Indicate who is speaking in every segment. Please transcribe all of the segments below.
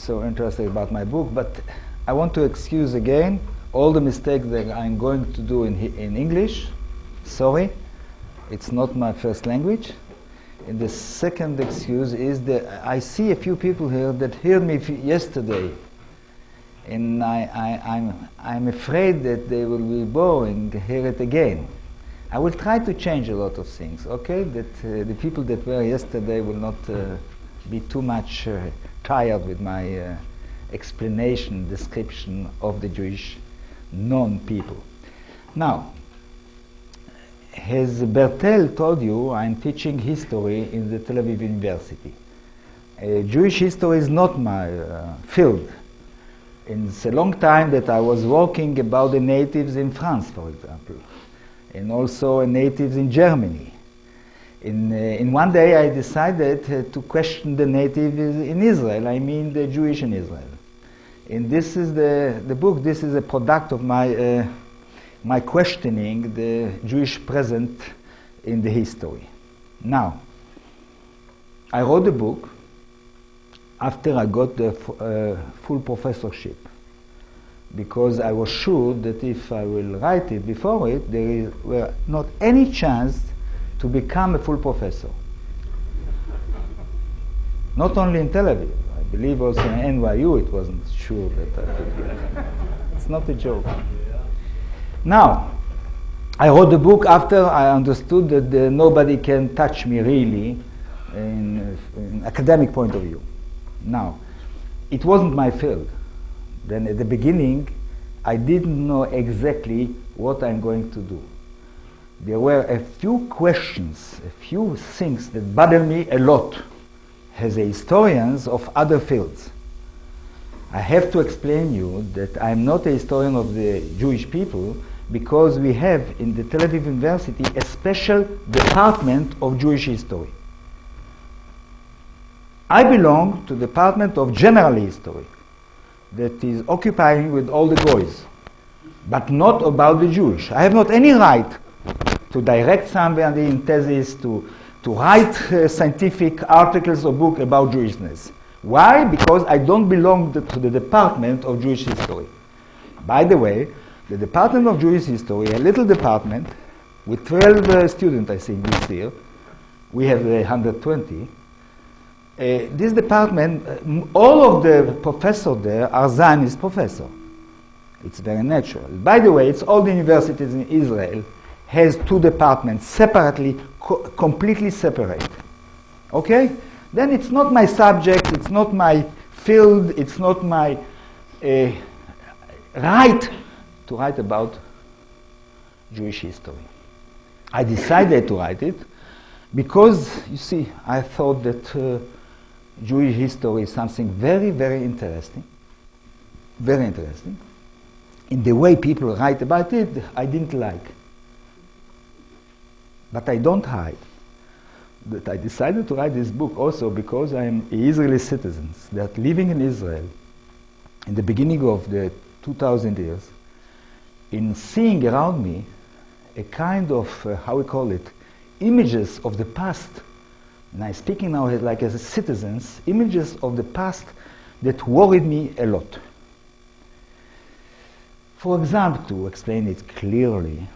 Speaker 1: so interested about my book, but I want to excuse again all the mistakes that I'm going to do in English. Sorry, it's not my first language. And the second excuse is that I see a few people here that heard me yesterday, and I'm afraid that they will be boring to hear it again. I will try to change a lot of things, okay? That the people that were yesterday will not be too much tired with my explanation, description of the Jewish non-people. Now, as Bertel told you, I'm teaching history in the Tel Aviv University. Jewish history is not my field. It's a long time that I was working about the natives in France, for example, and also natives in Germany. In one day I decided to question the natives in Israel, I mean the Jewish in Israel. And this is the book, this is a product of my questioning the Jewish present in the history. Now, I wrote the book after I got the full professorship, because I was sure that if I will write it before it, there were not any chance to become a full professor. Not only in Tel Aviv, I believe also in NYU it wasn't sure that I could get it. It's not a joke. Now, I wrote the book after I understood that nobody can touch me really in academic point of view. Now, it wasn't my field. Then at the beginning, I didn't know exactly what I'm going to do. There were a few questions, a few things that bothered me a lot as a historian of other fields. I have to explain you that I'm not a historian of the Jewish people, because we have in the Tel Aviv University a special department of Jewish history. I belong to the department of general history that is occupying with all the goys, but not about the Jewish. I have not any right to direct somebody in thesis, to write scientific articles or book about Jewishness. Why? Because I don't belong to the department of Jewish history. By the way, the Department of Jewish History, a little department with 12 students, I think, this year. We have 120. This department, all of the professors there are Zionist professors. It's very natural. By the way, it's all the universities in Israel has two departments separately, completely separate. Okay? Then it's not my subject, it's not my field, it's not my right to write about Jewish history. I decided to write it because, you see, I thought that Jewish history is something very, very interesting. Very interesting. In the way people write about it, I didn't like. But I don't hide that I decided to write this book also because I am an Israeli citizen that living in Israel in the beginning of the 2000 years, in seeing around me a kind of, how we call it, images of the past. And I'm speaking now like as a citizen, images of the past that worried me a lot. For example, to explain it clearly,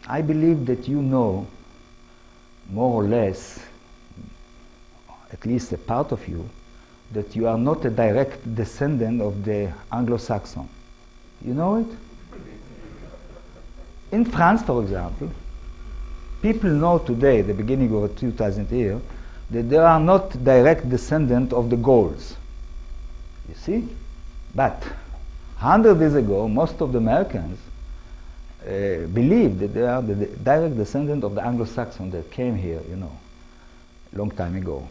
Speaker 1: I believe that you know, more or less, at least a part of you, that you are not a direct descendant of the Anglo-Saxon. You know it? In France, for example, people know today, the beginning of 2000 year, that they are not direct descendants of the Gauls. You see? But 100 years ago, most of the Americans believed that they are the direct descendant of the Anglo-Saxon that came here, you know, long time ago.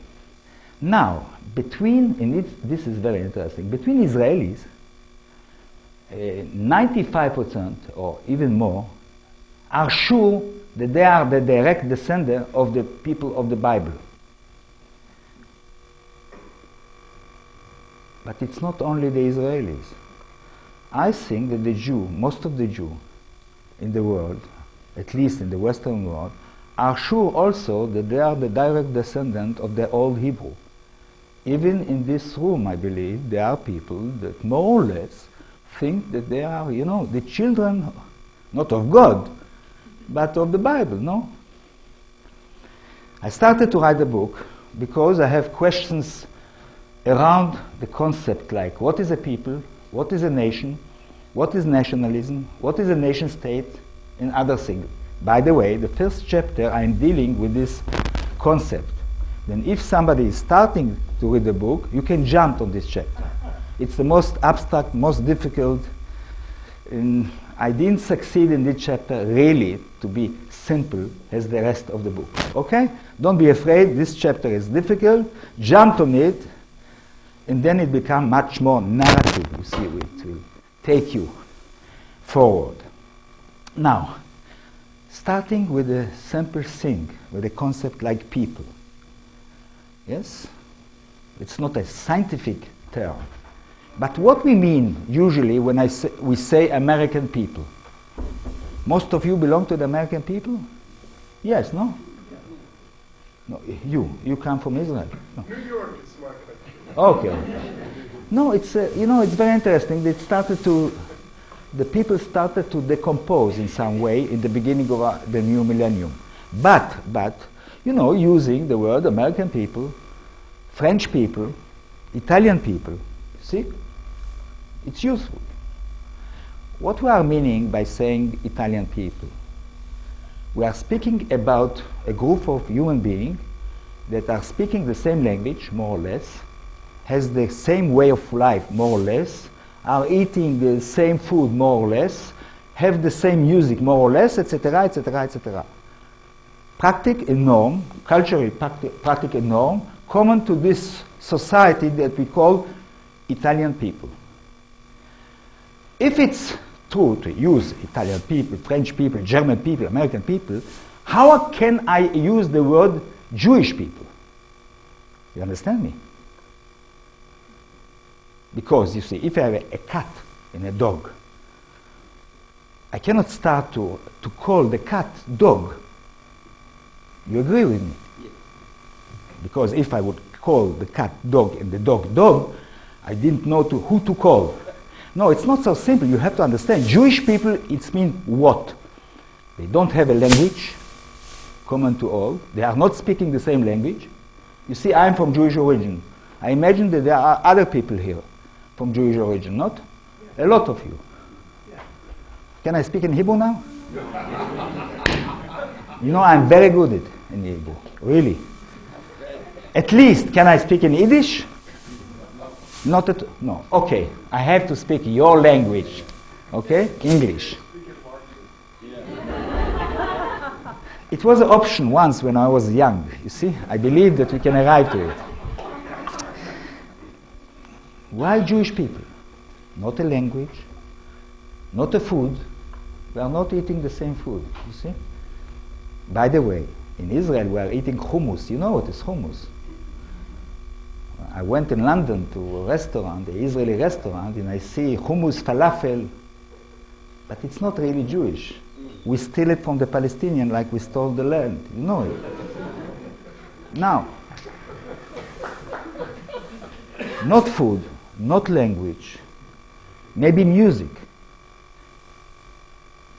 Speaker 1: Now, this is very interesting, between Israelis, 95% or even more are sure that they are the direct descendant of the people of the Bible. But it's not only the Israelis. I think that the Jew, most of the Jew in the world, at least in the Western world, are sure also that they are the direct descendant of the old Hebrew. Even in this room, I believe, there are people that more or less think that they are, you know, the children, not of God, but of the Bible, no? I started to write a book because I have questions around the concept like what is a people, what is a nation, what is nationalism, what is a nation state, and other things. By the way, the first chapter I'm dealing with this concept. Then if somebody is starting to read the book, you can jump on this chapter. It's the most abstract, most difficult. And I didn't succeed in this chapter really to be simple as the rest of the book. Okay? Don't be afraid. This chapter is difficult. Jump on it, and then it becomes much more narrative. You see, it will take you forward. Now, starting with a simple thing, with a concept like people. Yes? It's not a scientific term. But what we mean usually when we say American people. Most of you belong to the American people? Yes, no? No, you come from Israel. No.
Speaker 2: New York is my country.
Speaker 1: Okay. No, it's you know, it's very interesting. The people started to decompose in some way in the beginning of the new millennium. But you know, using the word American people, French people, Italian people. See? It's useful. What we are meaning by saying Italian people? We are speaking about a group of human beings that are speaking the same language, more or less, has the same way of life, more or less, are eating the same food, more or less, have the same music, more or less, etc., etc., etc. Practice a norm, culturally practice a norm, common to this society that we call Italian people. If it's true to use Italian people, French people, German people, American people, how can I use the word Jewish people? You understand me? Because, you see, if I have a cat and a dog, I cannot start to call the cat dog. You agree with me? Yes. Because if I would call the cat dog and the dog dog, I didn't know who to call. No, it's not so simple. You have to understand. Jewish people, it means what? They don't have a language common to all. They are not speaking the same language. You see, I'm from Jewish origin. I imagine that there are other people here from Jewish origin, not? A lot of you. Can I speak in Hebrew now? You know, I'm very good at in Hebrew, really. At least, can I speak in Yiddish? Not at, no. Okay, I have to speak your language. Okay, English. It was an option once when I was young. You see, I believe that we can arrive to it. Why Jewish people? Not a language, not a food. We are not eating the same food. You see. By the way, in Israel we are eating hummus. You know what is hummus? I went in London to a restaurant, an Israeli restaurant, and I see hummus falafel, but it's not really Jewish. We steal it from the Palestinian like we stole the land. You know it. Now, not food, not language, maybe music.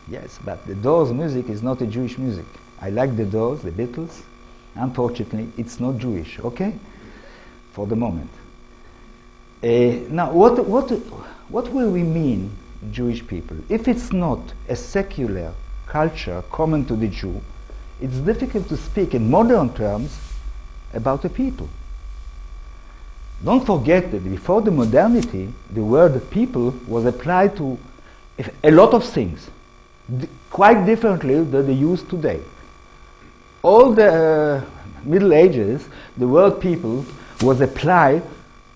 Speaker 1: Yes, but the Doors music is not a Jewish music. I like the Doors, the Beatles. Unfortunately, it's not Jewish, okay? For the moment. Now, what will we mean, Jewish people? If it's not a secular culture common to the Jew, it's difficult to speak in modern terms about a people. Don't forget that before the modernity, the word people was applied to a lot of things, quite differently than they use today. All the Middle Ages, the word people was applied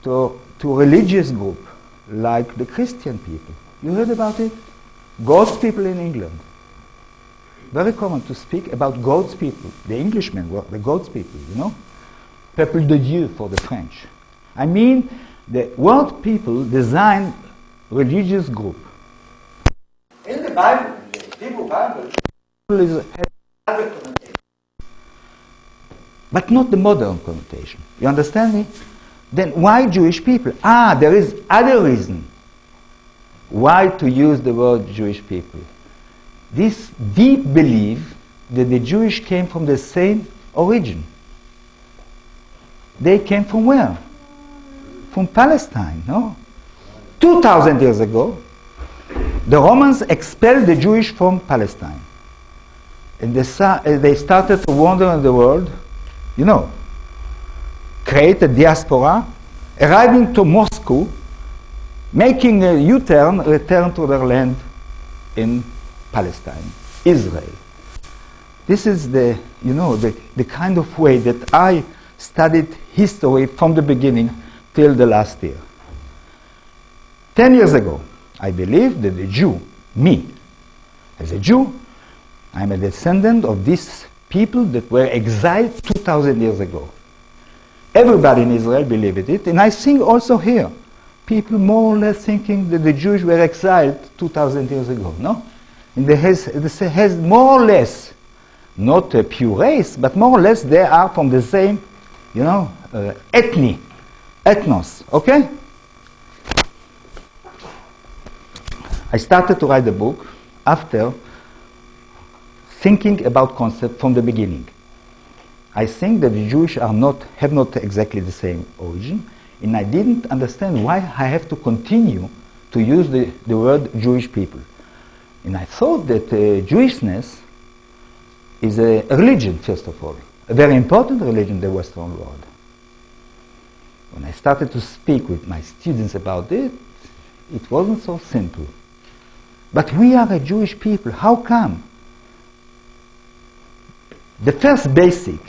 Speaker 1: to religious group, like the Christian people. You heard about it? God's people in England. Very common to speak about God's people. The Englishmen were the God's people, you know? Peuple de Dieu for the French. I mean, the word people design religious group. In the Bible, in the Hebrew Bible, people has other connotation, but not the modern connotation. You understand me? Then why Jewish people? There is other reason why to use the word Jewish people. This deep belief that the Jewish came from the same origin. They came from where? From Palestine, no? 2,000 years ago, the Romans expelled the Jewish from Palestine. And they started to wander in the world, create a diaspora, arriving to Moscow, making a U-turn, return to their land in Palestine, Israel. This is the kind of way that I studied history from the beginning till the last year. 10 years ago, I believed that the Jew, me, as a Jew, I'm a descendant of these people that were exiled 2,000 years ago. Everybody in Israel believed it, and I think also here, people more or less thinking that the Jews were exiled 2,000 years ago, no? And it has more or less, not a pure race, but more or less they are from the same, ethnos, okay? I started to write the book after thinking about concept from the beginning. I think that the Jewish have not exactly the same origin, and I didn't understand why I have to continue to use the word Jewish people. And I thought that Jewishness is a religion, first of all, a very important religion in the Western world. When I started to speak with my students about it, it wasn't so simple. But we are a Jewish people. How come? The first basic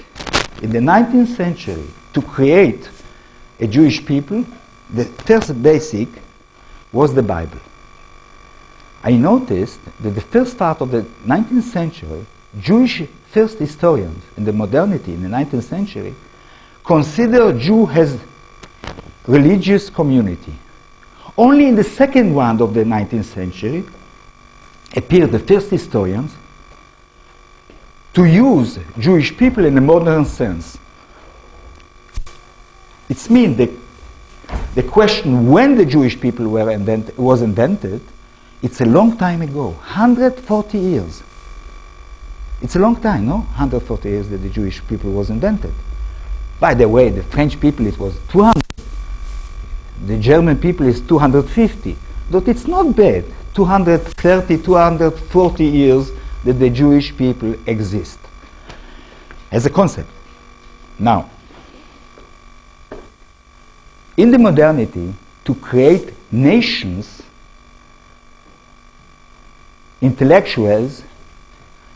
Speaker 1: in the 19th century to create a Jewish people, the first basic was the Bible. I noticed that the first part of the 19th century, Jewish first historians in the modernity in the 19th century consider Jew as religious community. Only in the second round of the 19th century appeared the first historians to use Jewish people in a modern sense. It means the question when the Jewish people was invented, it's a long time ago, 140 years. It's a long time, no? 140 years that the Jewish people was invented. By the way, the French people, it was 200. The German people is 250. But it's not bad. 230, 240 years that the Jewish people exist as a concept. Now, in the modernity, to create nations, intellectuals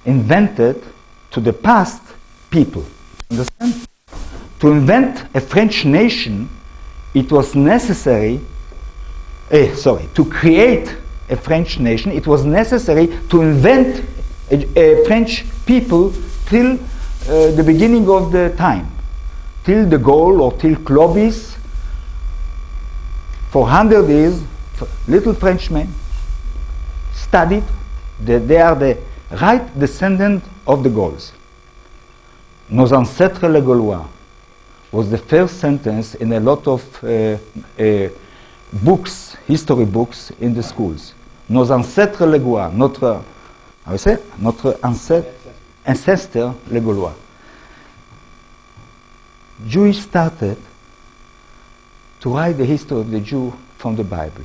Speaker 1: invented to the past people. Understand? To invent a French nation, it was necessary, to create a French nation, it was necessary to invent a French people till the beginning of the time, till de Gaulle or till Clovis. For 100 years, little Frenchmen studied that they are the right descendant of the Gauls. Nos ancêtres les Gaulois was the first sentence in a lot of books, history books in the schools. Nos ancêtres les Gaulois, notre ancestor les Gaulois. Jews started to write the history of the Jew from the Bible.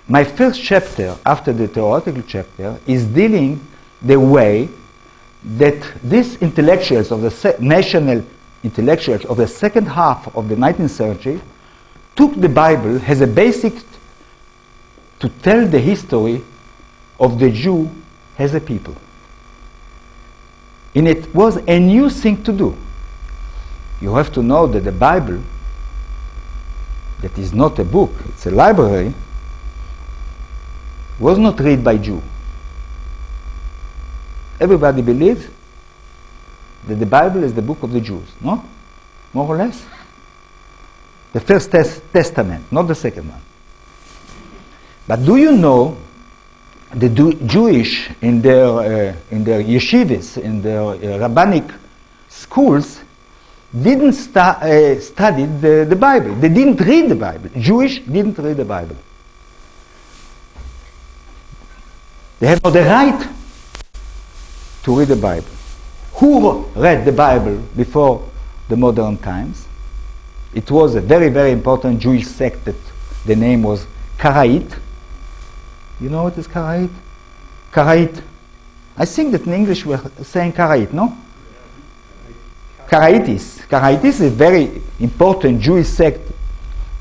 Speaker 1: My first chapter, after the theoretical chapter, is dealing the way that these intellectuals of the national intellectuals of the second half of the 19th century took the Bible as a basic to tell the history of the Jew as a people. And it was a new thing to do. You have to know that the Bible, that is not a book, it's a library, was not read by Jew. Everybody believes that the Bible is the book of the Jews, no? More or less? The first testament, not the second one. But do you know the Jewish in their yeshivas, in their rabbinic schools, didn't study the Bible. They didn't read the Bible. Jewish didn't read the Bible. They have not the right to read the Bible. Who read the Bible before the modern times? It was a very, very important Jewish sect that the name was Karaite. You know what is Karaite? Karaite. I think that in English we're saying Karaite, no? Karaitis. Karaitis is a very important Jewish sect.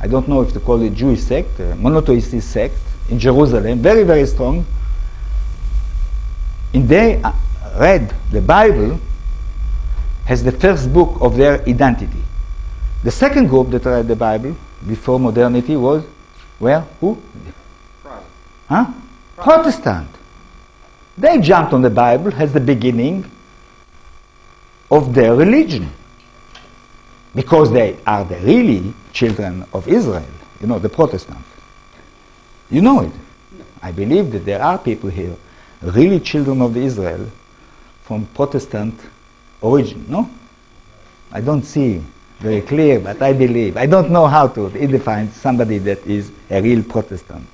Speaker 1: I don't know if to call it Jewish sect, a monotheistic sect in Jerusalem, very, very strong. And they read the Bible as the first book of their identity. The second group that read the Bible before modernity was, where? Who? Huh? Protestant. They jumped on the Bible as the beginning of their religion, because they are the really children of Israel, you know, the Protestants. You know it. I believe that there are people here, really children of Israel, from Protestant origin, no? I don't see very clear, but I believe. I don't know how to define somebody that is a real Protestant.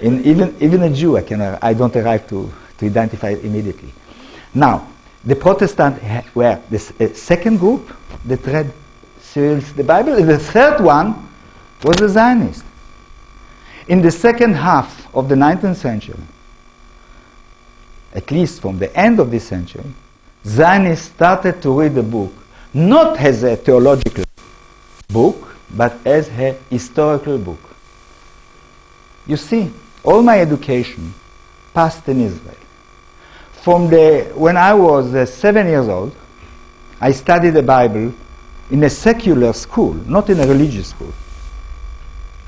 Speaker 1: Even a Jew, I don't arrive to identify immediately. Now, the Protestants were the second group that read seriously the Bible, and the third one was the Zionists. In the second half of the 19th century, at least from the end of this century, Zionists started to read the book not as a theological book, but as a historical book. You see, all my education passed in Israel. When I was 7 years old, I studied the Bible in a secular school, not in a religious school.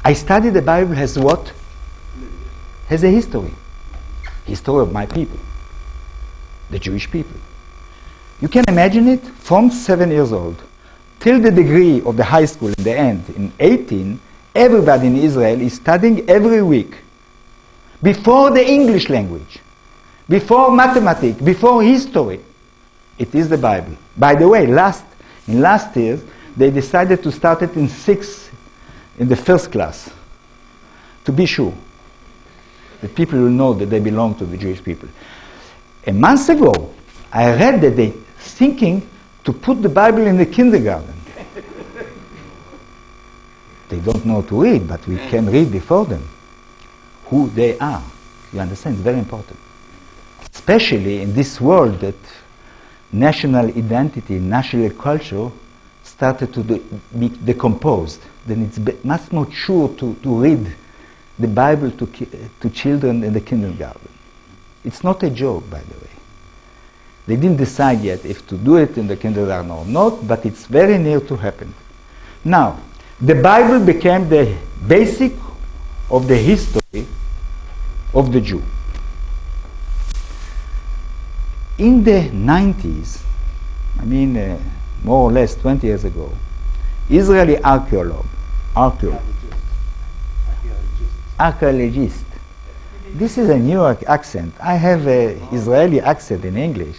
Speaker 1: I studied the Bible as what? As a history. History of my people, the Jewish people. You can imagine it, from 7 years old till the degree of the high school in the end, in 18, everybody in Israel is studying every week. Before the English language, before mathematics, before history, it is the Bible. By the way, in last years, they decided to start it in the first class, to be sure that people will know that they belong to the Jewish people. A month ago, I read that they thinking to put the Bible in the kindergarten. They don't know to read, but we can read before them who they are. You understand? It's very important. Especially in this world that national identity, national culture started to be decomposed. Then it's much more sure to read the Bible to children in the kindergarten. It's not a joke, by the way. They didn't decide yet if to do it in the kindergarten or not, but it's very near to happen. Now, the Bible became the basic of the history of the Jew. In the 90s, more or less 20 years ago, Israeli archaeologist. This is a New York accent. I have an Israeli accent in English.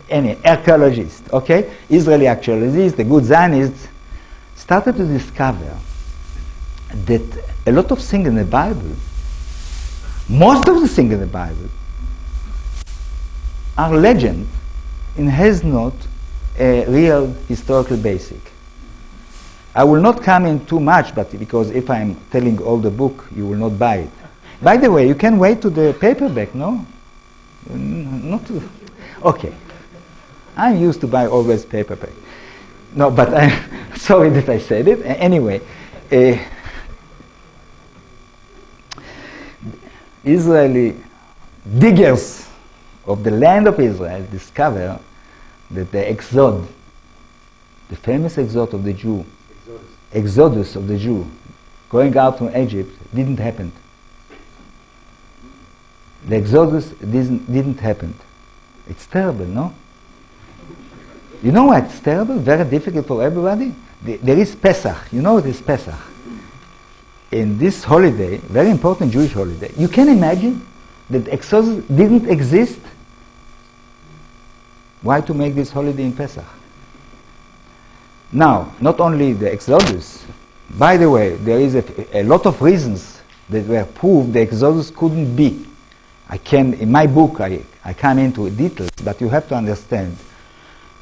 Speaker 1: Any archaeologist, okay? Israeli archaeologists, the good Zionists, started to discover that a lot of things in the Bible, most of the things in the Bible, are legend and has not a real historical basic. I will not come in too much, but because if I'm telling all the book, you will not buy it. By the way, you can wait to the paperback, no? Not to. Okay. I'm used to buy always paperback. No, but I'm sorry that I said it. Anyway, Israeli diggers of the land of Israel discover that the exodus, the famous exodus of the Jew, exodus of the Jew, going out from Egypt, didn't happen. The exodus didn't happen. It's terrible, no? You know why it's terrible? Very difficult for everybody? There is Pesach. You know what is Pesach? In this holiday, very important Jewish holiday, you can imagine that exodus didn't exist. Why to make this holiday in Pesach? Now, not only the Exodus, by the way, there is a lot of reasons that were proved the Exodus couldn't be. In my book, I come into details, but you have to understand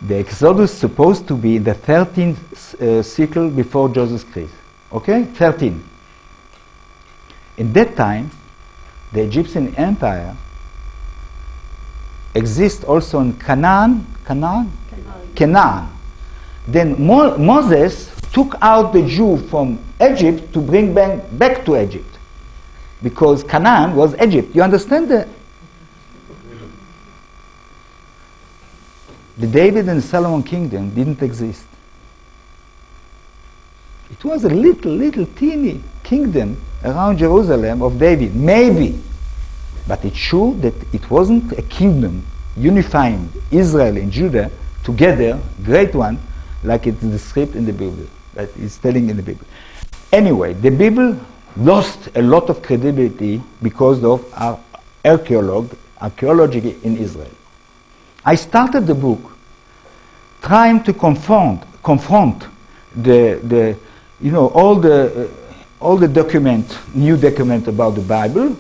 Speaker 1: the Exodus supposed to be in the 13th cycle before Jesus Christ. Okay? 13. In that time, the Egyptian Empire exists also in Canaan. Then Moses took out the Jew from Egypt to bring back to Egypt. Because Canaan was Egypt. You understand that? The David and Solomon kingdom didn't exist. It was a little teeny kingdom around Jerusalem of David, maybe. But it's sure that it wasn't a kingdom unifying Israel and Judah together, great one, like it's described in the Bible, that is telling in the Bible. Anyway, the Bible lost a lot of credibility because of our archaeology in Israel. I started the book trying to confront the all the new document about the Bible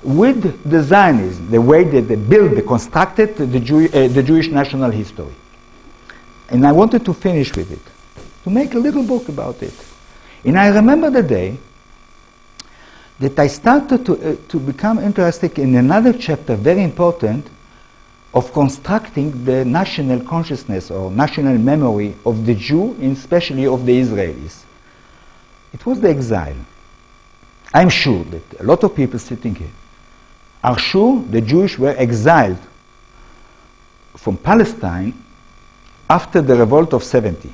Speaker 1: with the Zionism, the way that they constructed the Jewish national history. And I wanted to finish with it, to make a little book about it. And I remember the day that I started to become interested in another chapter, very important, of constructing the national consciousness or national memory of the Jew, and especially of the Israelis. It was the exile. I'm sure that a lot of people sitting here are sure the Jews were exiled from Palestine after the revolt of 70,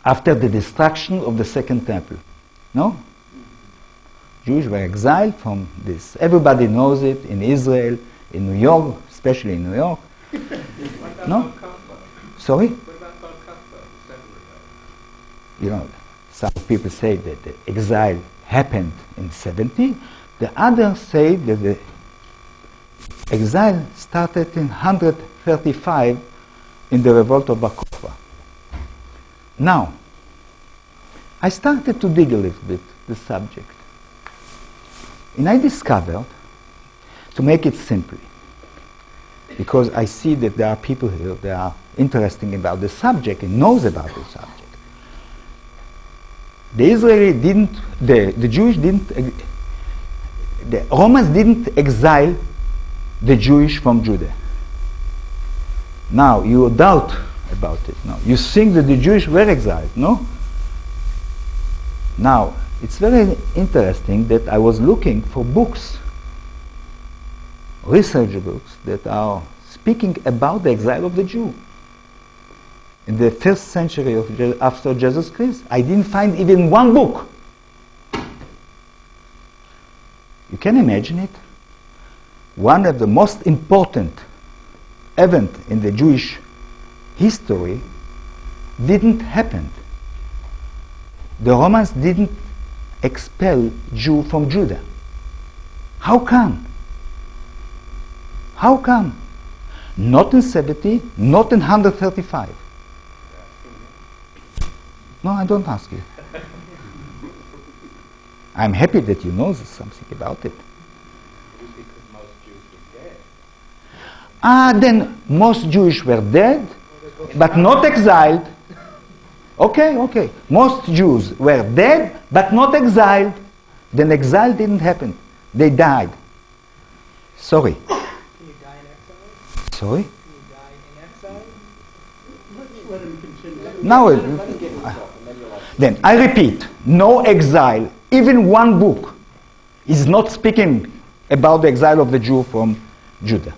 Speaker 1: after the destruction of the Second Temple. No? Jews were exiled from this. Everybody knows it in Israel, in New York, especially in New York. No? Sorry?
Speaker 2: What about Bar Kokhba, the settler?
Speaker 1: You know, some people say that the exile happened in 70. The others say that the exile started in 135 in the revolt of Bar Kokhba. Now, I started to dig a little bit the subject. And I discovered, to make it simple, because I see that there are people here that are interested about the subject and knows about the subject. The Romans didn't exile the Jewish from Judah. Now, you doubt about it. No? You think that the Jewish were exiled, no? Now, it's very interesting that I was looking for books, research books, that are speaking about the exile of the Jew. In the first century after Jesus Christ, I didn't find even one book. You can imagine it? One of the most important events in the Jewish history didn't happen. The Romans didn't expel Jew from Judah. How come? How come? Not in 70, not in 135. No, I don't ask you. I'm happy that you know something about it.
Speaker 2: Because most Jews were dead.
Speaker 1: Then most Jews were dead, but not exiled. Okay. Most Jews were dead, but not exiled. Then exile didn't happen. They died. Sorry.
Speaker 3: Can you die in exile?
Speaker 1: Sorry?
Speaker 3: Can you die in exile?
Speaker 2: Let him continue.
Speaker 1: Now, then I repeat, no exile, even one book, is not speaking about the exile of the Jew from Judah.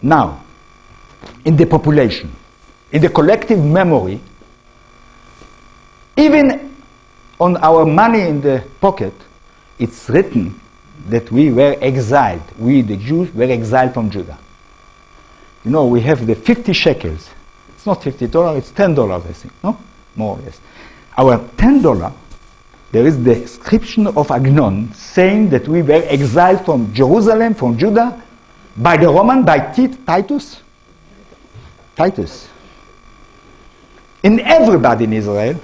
Speaker 1: Now, in the population, in the collective memory, even on our money in the pocket, it's written that we were exiled. We, the Jews, were exiled from Judah. You know, we have the 50 shekels. It's not $50, it's $10, I think, no? More or less. Our $10, there is the inscription of Agnon saying that we were exiled from Jerusalem, from Judah, by the Roman, by Titus. in everybody in Israel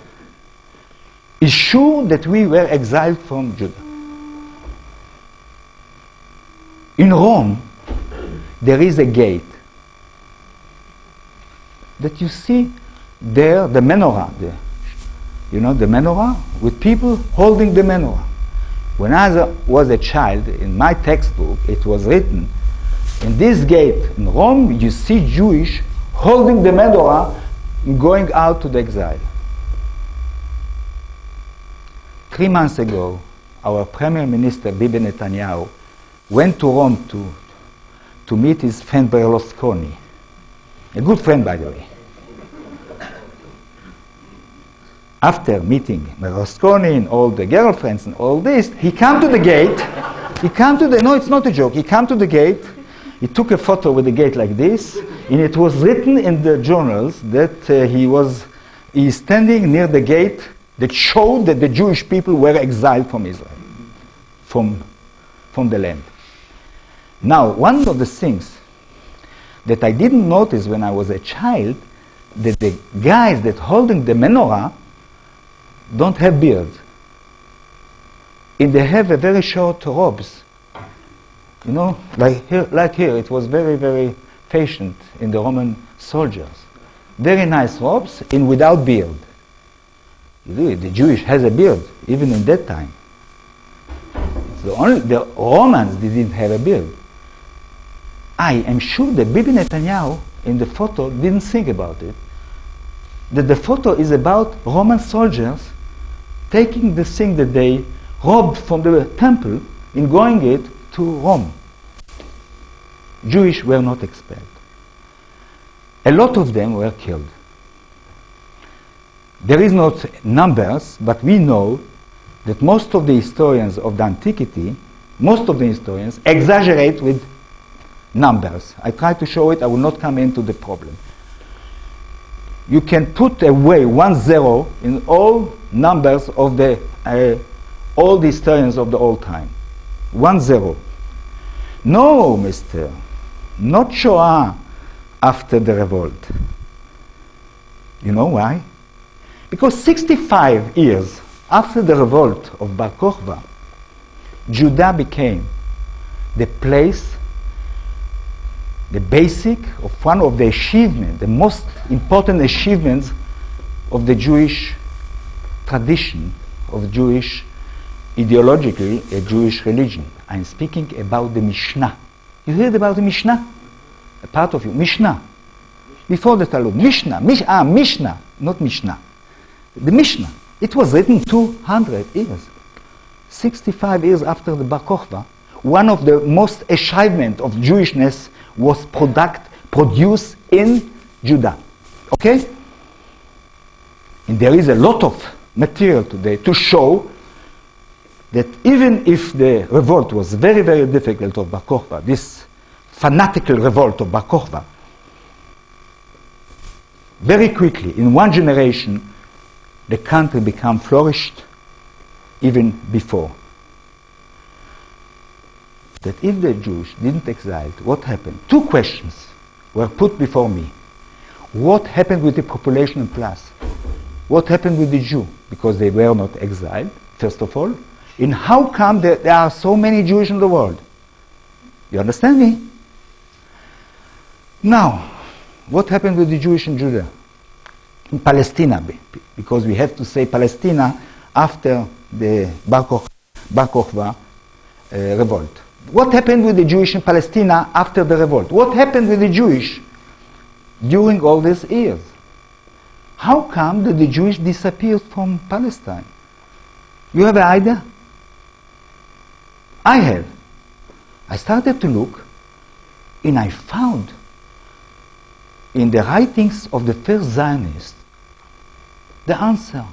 Speaker 1: is sure that we were exiled from Judah. In Rome, there is a gate that you see there, the menorah, the menorah, with people holding the menorah. When I was a child, in my textbook, it was written, in this gate in Rome, you see Jewish holding the menorah going out to the exile. 3 months ago, our Prime Minister, Bibi Netanyahu, went to Rome to meet his friend Berlusconi, a good friend, by the way. After meeting Berlusconi and all the girlfriends and all this, he came to the gate. No, it's not a joke. He came to the gate. He took a photo with the gate like this, and it was written in the journals that he is standing near the gate that showed that the Jewish people were exiled from Israel, from the land. Now, one of the things that I didn't notice when I was a child, that the guys that holding the menorah don't have beards. And they have a very short robes. You know, like here, it was very, very fashioned in the Roman soldiers. Very nice robes and without beard. The Jewish has a beard, even in that time. The Romans didn't have a beard. I am sure that Bibi Netanyahu in the photo didn't think about it. That the photo is about Roman soldiers taking the thing that they robbed from the temple and going it to Rome. Jewish were not expelled. A lot of them were killed. There is not numbers, but we know that most of the historians of the antiquity, exaggerate with numbers. I try to show it, I will not come into the problem. You can put away 1 0 in all numbers of all the historians of the old time. 1 0. No, mister, not Shoah after the revolt. You know why? Because 65 years after the revolt of Bar Kokhba, Judah became the place, the basic of one of the achievements, the most important achievements of the Jewish tradition, of Jewish, ideologically, a Jewish religion. I'm speaking about the Mishnah. You heard about the Mishnah? A part of you, Mishnah. Before the Talmud, Mishnah, Mishnah, not Mishnah. The Mishnah. It was written 200 years. 65 years after the Bar Kokhba, one of the most achievements of Jewishness was produced in Judah. Okay? And there is a lot of material today to show that even if the revolt was very, very difficult of Bar Kokhba, this fanatical revolt of Bar Kokhba, very quickly, in one generation, the country became flourished even before. That if the Jews didn't exile, what happened? 2 questions were put before me. What happened with the population plus? What happened with the Jew? Because they were not exiled, first of all. And how come there are so many Jews in the world? You understand me? Now, what happened with the Jewish in Judah? In Palestine, because we have to say Palestine after the Bar Kokhba revolt. What happened with the Jewish in Palestine after the revolt? What happened with the Jewish during all these years? How come that the Jewish disappeared from Palestine? You have an idea? I have. I started to look, and I found in the writings of the first Zionists the answer.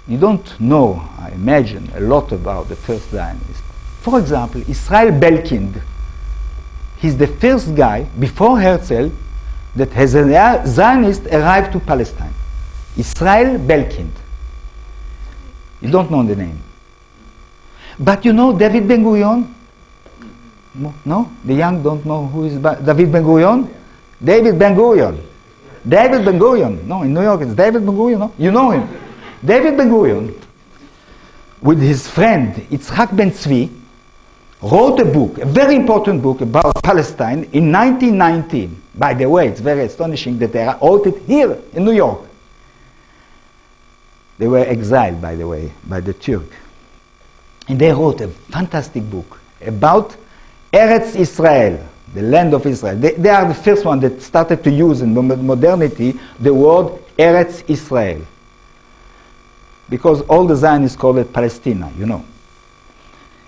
Speaker 1: You don't know, I imagine, a lot about the first Zionists. For example, Israel Belkind. He's the first guy, before Herzl, that has a Zionist arrived to Palestine. Israel Belkind. You don't know the name. But you know David Ben-Gurion? No? The young don't know who is David Ben-Gurion? David Ben-Gurion. David Ben-Gurion. No, in New York it's David Ben-Gurion. No? You know him. David Ben-Gurion, with his friend Yitzhak Ben-Tzvi, wrote a book, a very important book about Palestine in 1919. By the way, it's very astonishing that they wrote it here in New York. They were exiled, by the way, by the Turk. And they wrote a fantastic book about Eretz Israel, the land of Israel. They are the first one that started to use in modernity the word Eretz Israel. Because all the Zionists call it Palestina, you know.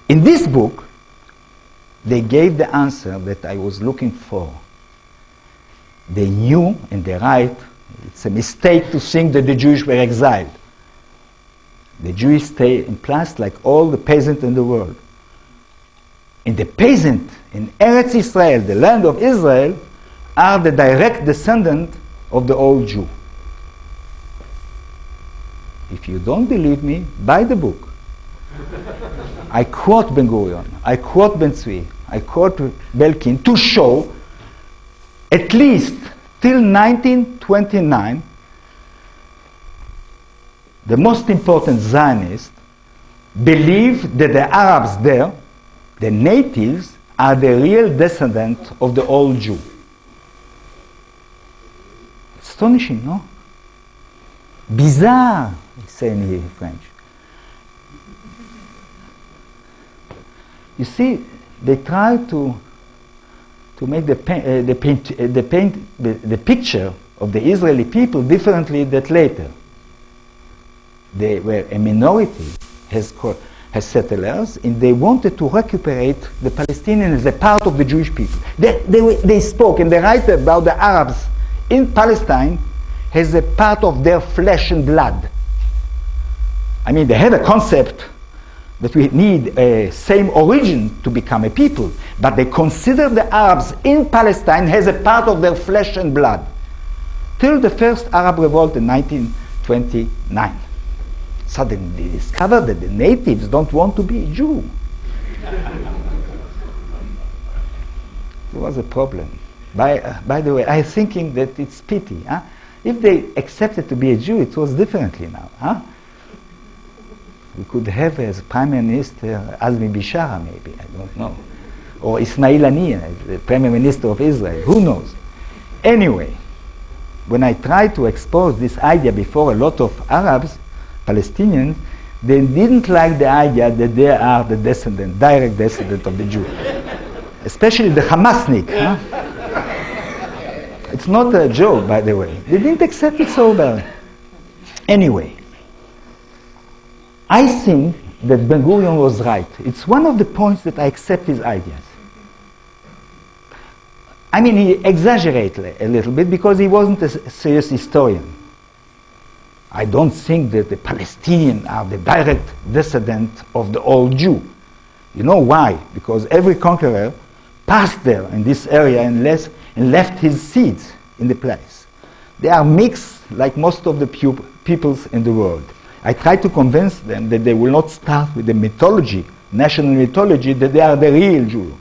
Speaker 1: In this book, they gave the answer that I was looking for. They knew, and they write, it's a mistake to think that the Jews were exiled. The Jews stay in place like all the peasants in the world. And the peasants in Eretz Israel, the land of Israel, are the direct descendant of the old Jew. If you don't believe me, buy the book. I quote Ben-Gurion, I quote Ben-Tzvi, I quote Belkin to show at least till 1929 the most important Zionists believe that the Arabs there, the natives, are the real descendants of the old Jew. Astonishing, no? Bizarre, we say in French. You see, they try to make the picture of the Israeli people differently than later. They were a minority as settlers, and they wanted to recuperate the Palestinians as a part of the Jewish people. They spoke, and they write about the Arabs in Palestine as a part of their flesh and blood. I mean, they have a concept that we need a same origin to become a people, but they consider the Arabs in Palestine as a part of their flesh and blood. Till the first Arab revolt in 1929. Suddenly they discovered that the natives don't want to be Jew. There was a problem. By the way, I'm thinking that it's pity. Huh? If they accepted to be a Jew, it was differently now. Huh? We could have as Prime Minister Azmi Bishara, maybe, I don't know. Or Ismail Haniyeh, the Prime Minister of Israel, who knows? Anyway, when I tried to expose this idea before a lot of Arabs, Palestinians, they didn't like the idea that they are the descendant, direct descendant of the Jew. Especially the Hamasnik. Huh? It's not a joke, by the way. They didn't accept it so well. Anyway, I think that Ben-Gurion was right. It's one of the points that I accept his ideas. I mean, he exaggerated a little bit because he wasn't a serious historian. I don't think that the Palestinians are the direct descendant of the old Jew. You know why? Because every conqueror passed there in this area and left his seeds in the place. They are mixed like most of the peoples in the world. I try to convince them that they will not start with the mythology, national mythology, that they are the real Jew.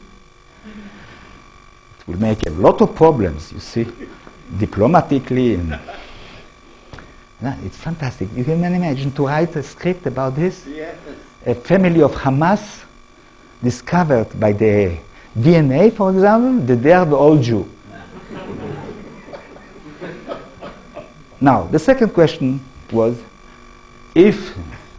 Speaker 1: It will make a lot of problems, you see, diplomatically. And it's fantastic. You can imagine to write a script about this? Yes. A family of Hamas discovered by the DNA, for example, that they are the old Jew. Now, the second question was, if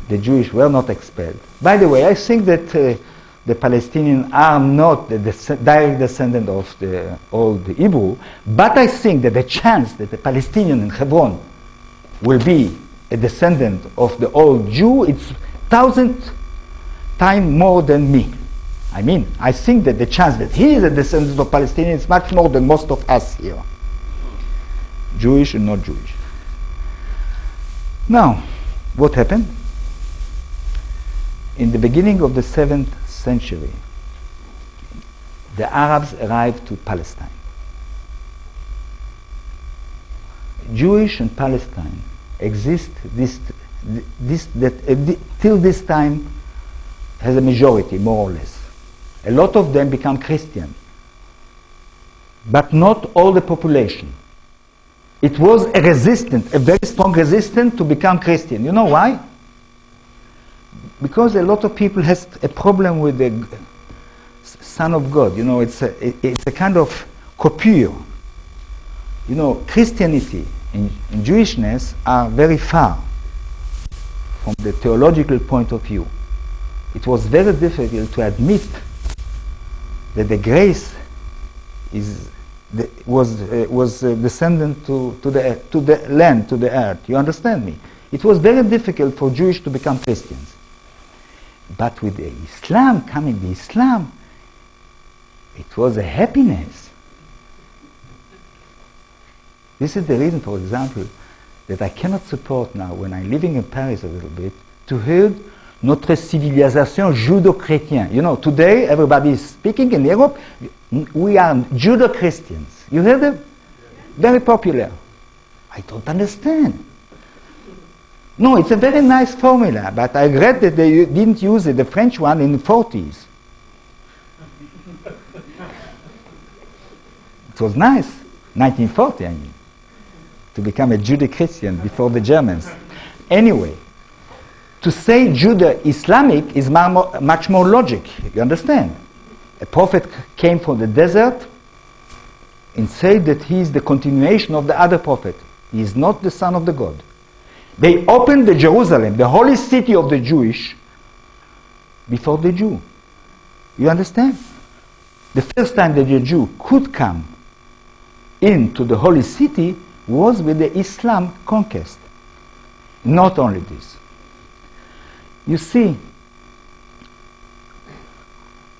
Speaker 1: the Jewish were not expelled. By the way, I think that the Palestinians are not the direct descendant of the old Hebrew, but I think that the chance that the Palestinian in Hebron will be a descendant of the old Jew, it's 1,000 times more than me. I mean, I think that the chance that he is a descendant of Palestinians is much more than most of us here. Jewish and not Jewish. Now, what happened? In the beginning of the 7th century, the Arabs arrived to Palestine. Jewish and Palestine exist till this time has a majority, more or less. A lot of them become Christian. but not all the population. It was a resistance, a very strong resistance to become Christian. You know why? Because a lot of people has a problem with the Son of God. You know, it's a kind of coupure. You know, Christianity and Jewishness are very far from the theological point of view. It was very difficult to admit that the grace was descendant to the land, to the earth. You understand me? It was very difficult for Jewish to become Christians. But with the Islam, it was a happiness. This is the reason, for example, that I cannot support now, when I'm living in Paris a little bit, to hear notre civilisation judo-chrétien. You know, today everybody is speaking in Europe, we are Judo-Christians. You hear them? Very popular. I don't understand. No, it's a very nice formula, but I read that they didn't use it, the French one, in the 40s. It was nice, 1940, I mean, to become a Judeo-Christian before the Germans. Anyway, to say Judo-Islamic is much more logic, you understand? A prophet came from the desert and said that he is the continuation of the other prophet. He is not the son of the God. They opened the Jerusalem, the holy city of the Jewish, before the Jew. You understand? The first time that the Jew could come into the holy city was with the Islam conquest. Not only this. You see,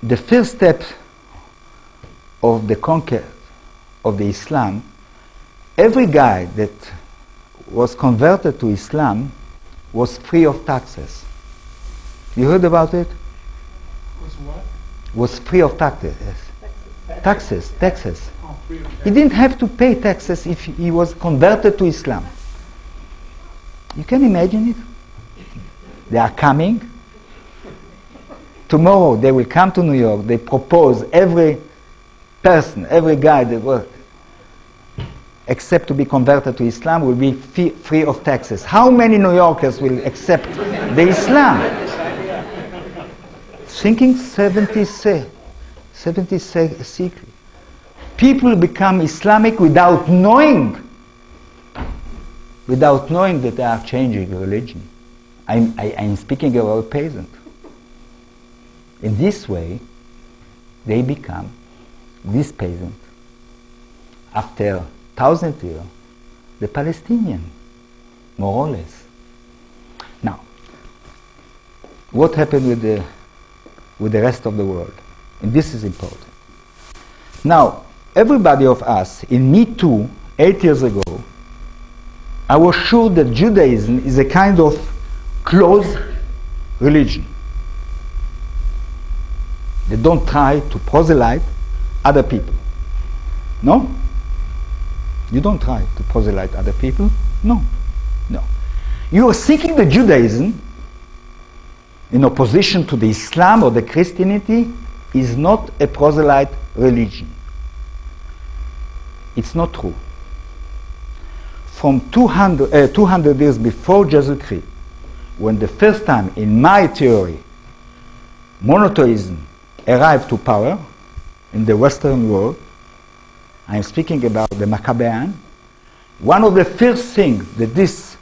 Speaker 1: the first step of the conquest of the Islam, every guy that was converted to Islam was free of taxes. You heard about it?
Speaker 2: Was what?
Speaker 1: Was free of taxes. Taxes.
Speaker 2: Oh, free of tax.
Speaker 1: He didn't have to pay taxes if he was converted to Islam. You can imagine it? They are coming. Tomorrow they will come to New York. They propose every person, every guy that was, except to be converted to Islam, will be free of taxes. How many New Yorkers will accept the Islam? Thinking 76. People become Islamic without knowing that they are changing religion. I'm speaking about a peasant. In this way, they become, this peasant, after 1,000 years, the Palestinian, more or less. Now, what happened with the rest of the world? And this is important. Now, everybody of us, in Me Too, 8 years ago, I was sure that Judaism is a kind of closed religion. They don't try to proselyte other people. No? You don't try to proselyte other people? No. You are seeking the Judaism in opposition to the Islam or the Christianity is not a proselyte religion. It's not true. From 200 years before Jesus Christ, when the first time in my theory monotheism arrived to power in the Western world, I'm speaking about the Maccabean, one of the first things that this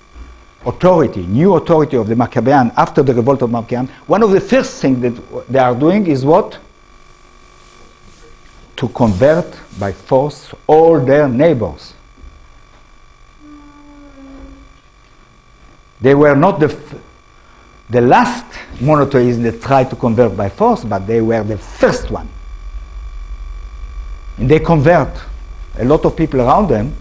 Speaker 1: authority, new authority of the Maccabean after the revolt of Maccabean, one of the first things that they are doing is what? To convert by force all their neighbors. They were not the last monotheists that tried to convert by force, but they were the first one. And they convert a lot of people around them,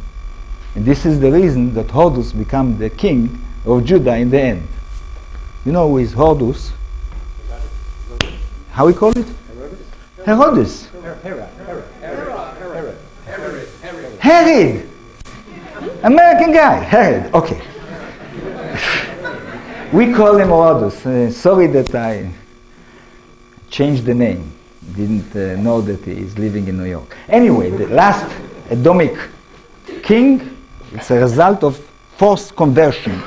Speaker 1: and this is the reason that Horus became the king of Judah in the end. You know who is Horus? How we call it? Herodes. Herod. American guy. Herod. Okay. We call him Horus. Sorry that I changed the name. didn't know that he is living in New York. Anyway, the last Edomic king, it's a result of forced conversion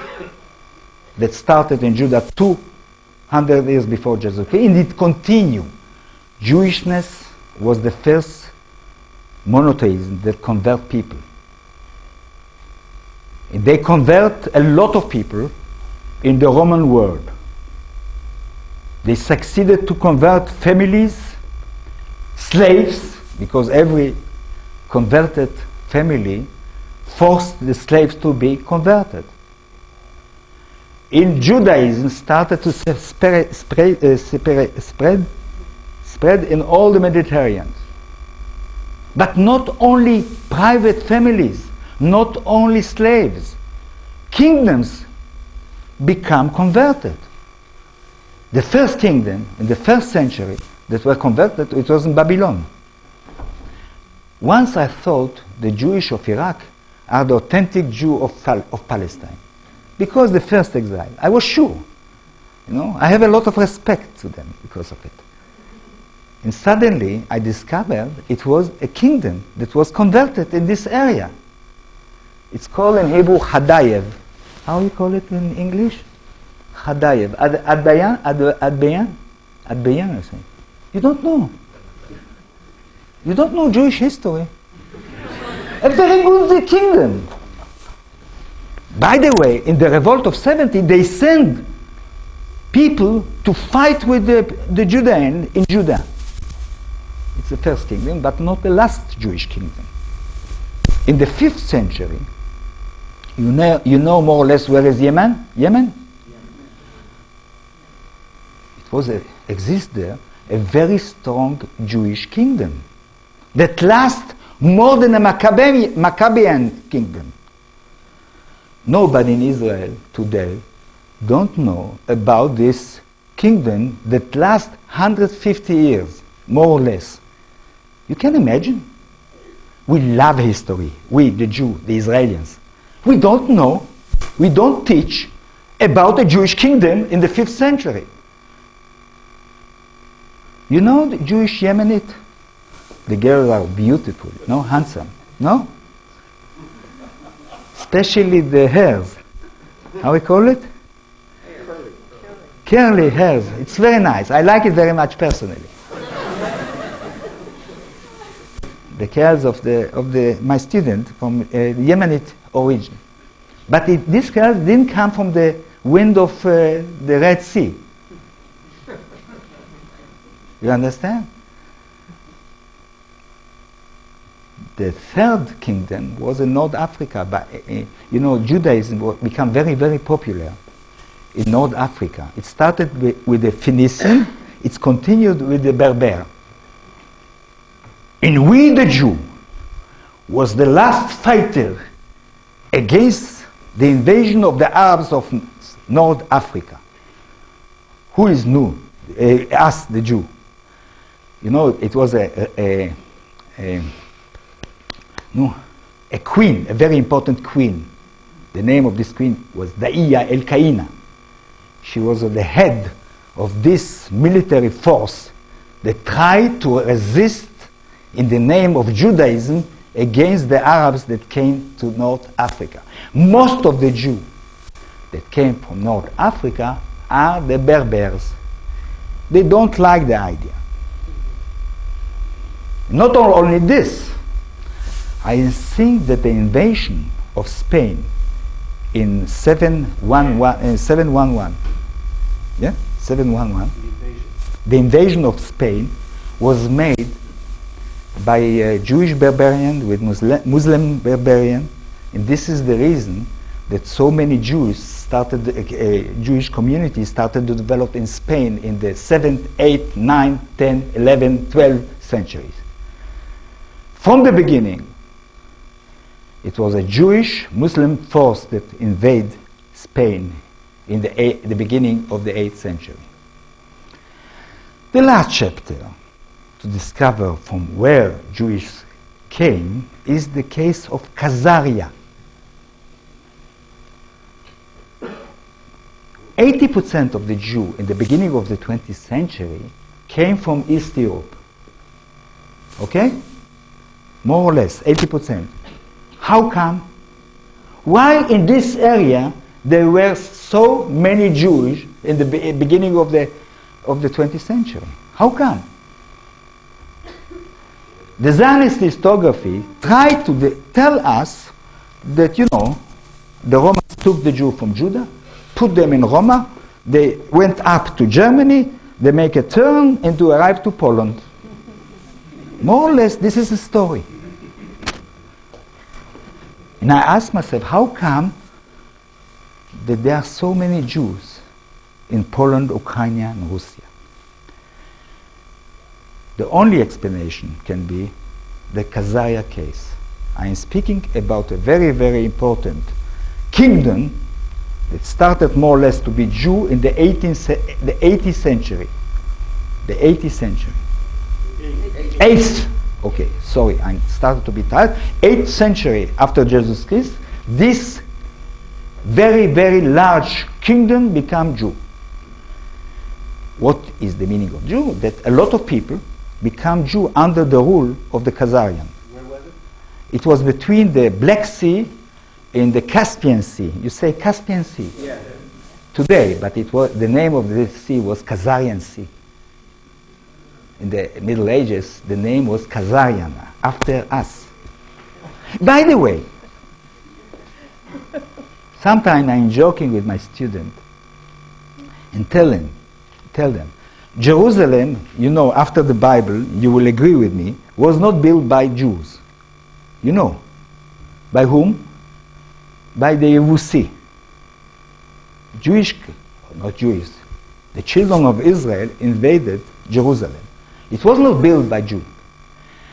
Speaker 1: that started in Judah 200 years before Jesus came, and it continued. Jewishness was the first monotheism that convert people. And they convert a lot of people in the Roman world. They succeeded to convert families, slaves, because every converted family forced the slaves to be converted. In Judaism started to spread in all the Mediterranean. But not only private families, not only slaves, kingdoms become converted. The first kingdom in the first century that were converted, it was in Babylon. Once I thought the Jewish of Iraq are the authentic Jew of Palestine, because the first exile. I was sure. I have a lot of respect to them because of it. And suddenly I discovered it was a kingdom that was converted in this area. It's called in Hebrew Hadayev. How you call it in English? Hadayev. Adbayan, I think. You don't know. You don't know Jewish history. A very good kingdom. By the way, in the revolt of 70, they sent people to fight with the Judean in Judah. It's the first kingdom, but not the last Jewish kingdom. In the 5th century, you know more or less where is Yemen? Yemen? Exists there a very strong Jewish kingdom that lasts more than a Maccabean kingdom. Nobody in Israel today don't know about this kingdom that lasts 150 years, more or less. You can imagine? We love history, we, the Jew, the Israelis. We don't know, we don't teach about the Jewish kingdom in the 5th century. You know the Jewish Yemenite? The girls are beautiful, no? Handsome, no? Especially the hairs. How we call it? Curly hairs. It's very nice. I like it very much personally. The curls of my student from Yemenite origin. But this curl didn't come from the wind of the Red Sea. You understand? The third kingdom was in North Africa, but Judaism became very, very popular in North Africa. It started with the Phoenician, it's continued with the Berber. And we, the Jew, was the last fighter against the invasion of the Arabs of North Africa. Who is new? Us, the Jew. It was a queen, a very important queen. The name of this queen was Da'iyya el-Kaina. She was the head of this military force that tried to resist in the name of Judaism against the Arabs that came to North Africa. Most of the Jews that came from North Africa are the Berbers. They don't like the idea. Not only this, I think that the invasion of Spain in 711, the invasion of Spain was made by a Jewish barbarian with Muslim barbarian, and this is the reason that so many Jews started, Jewish communities started to develop in Spain in the 7th, 8th, 9th, 10th, 11th, 12th centuries. From the beginning, it was a Jewish Muslim force that invaded Spain in the beginning of the 8th century. The last chapter to discover from where Jews came is the case of Khazaria. 80% of the Jews in the beginning of the 20th century came from East Europe. Okay? More or less, 80%. How come? Why in this area there were so many Jews in the beginning of the 20th century? How come? The Zionist historiography tried to tell us that, the Romans took the Jew from Judah, put them in Roma, they went up to Germany, they make a turn and to arrive to Poland. More or less, this is the story. And I asked myself, how come that there are so many Jews in Poland, Ukraine, and Russia? The only explanation can be the Khazaria case. I am speaking about a very, very important kingdom that started more or less to be Jew in the 80th century. The 80th century. 8th. Okay, sorry, I started to be tired. 8th century after Jesus Christ, this very, very large kingdom became Jew. What is the meaning of Jew? That a lot of people become Jew under the rule of the Khazarian.
Speaker 2: Where was it?
Speaker 1: It was between the Black Sea and the Caspian Sea. You say Caspian Sea?
Speaker 2: Yeah.
Speaker 1: Today, but it was the name of this sea was Khazarian Sea. In the Middle Ages, the name was Khazarian, after us. By the way, sometimes I'm joking with my student and tell them, Jerusalem, after the Bible, you will agree with me, was not built by Jews. By whom? By the Yevusi. Not Jewish, the children of Israel invaded Jerusalem. It was not built by Jews.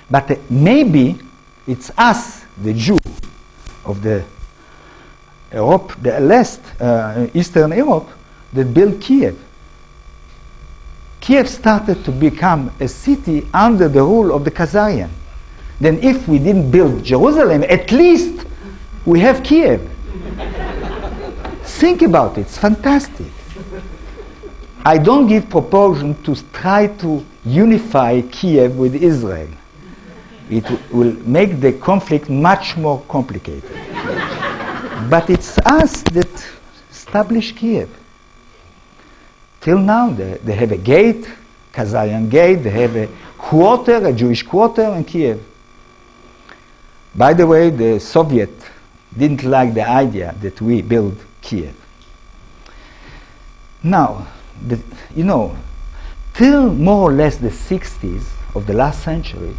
Speaker 1: But maybe it's us, the Jew of the Europe, the Eastern Europe, that built Kiev. Kiev started to become a city under the rule of the Khazarian. Then if we didn't build Jerusalem, at least we have Kiev. Think about it, it's fantastic. I don't give proportion to try to unify Kiev with Israel. It will make the conflict much more complicated. But it's us that established Kiev. Till now, they have a gate, Khazarian gate, they have a quarter, a Jewish quarter in Kiev. By the way, the Soviet didn't like the idea that we build Kiev. Now, till more or less the 60s of the last century,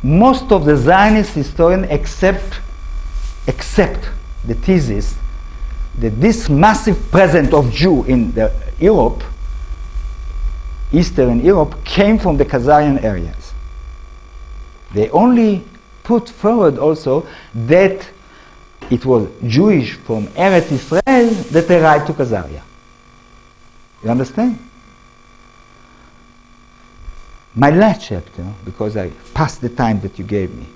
Speaker 1: most of the Zionist historians accept the thesis that this massive presence of Jew in Europe, Eastern Europe, came from the Khazarian areas. They only put forward also that it was Jewish from Eretz Israel that arrived to Khazaria. You understand? My last chapter, because I passed the time that you gave me,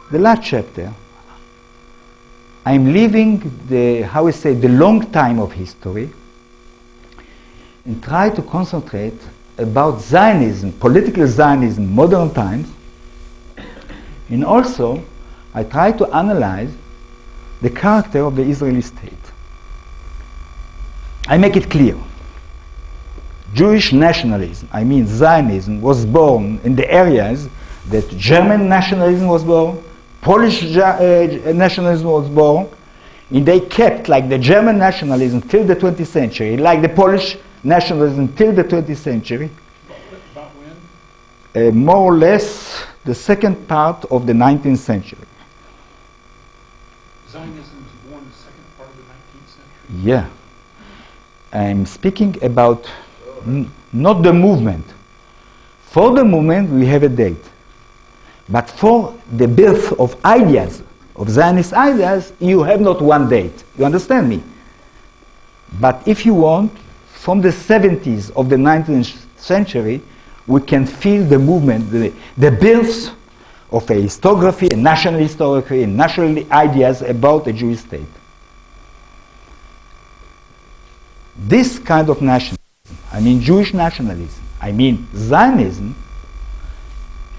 Speaker 1: the last chapter, I'm leaving the long time of history and try to concentrate about Zionism, political Zionism, modern times, and also I try to analyze the character of the Israeli state. I make it clear. Jewish nationalism, Zionism, was born in the areas that German nationalism was born, Polish nationalism was born, and they kept like the German nationalism till the 20th century, like the Polish nationalism till the 20th century.
Speaker 2: About when?
Speaker 1: More or less the second part of the 19th century.
Speaker 2: Zionism was born in the second part of the 19th century?
Speaker 1: Yeah. I'm speaking about not the movement. For the movement, we have a date. But for the birth of ideas, of Zionist ideas, you have not one date. You understand me? But if you want, from the 70s of the 19th century, we can feel the movement, the birth of a historiography, a national historiography, and national ideas about a Jewish state. This kind of nationalism, Jewish nationalism, Zionism,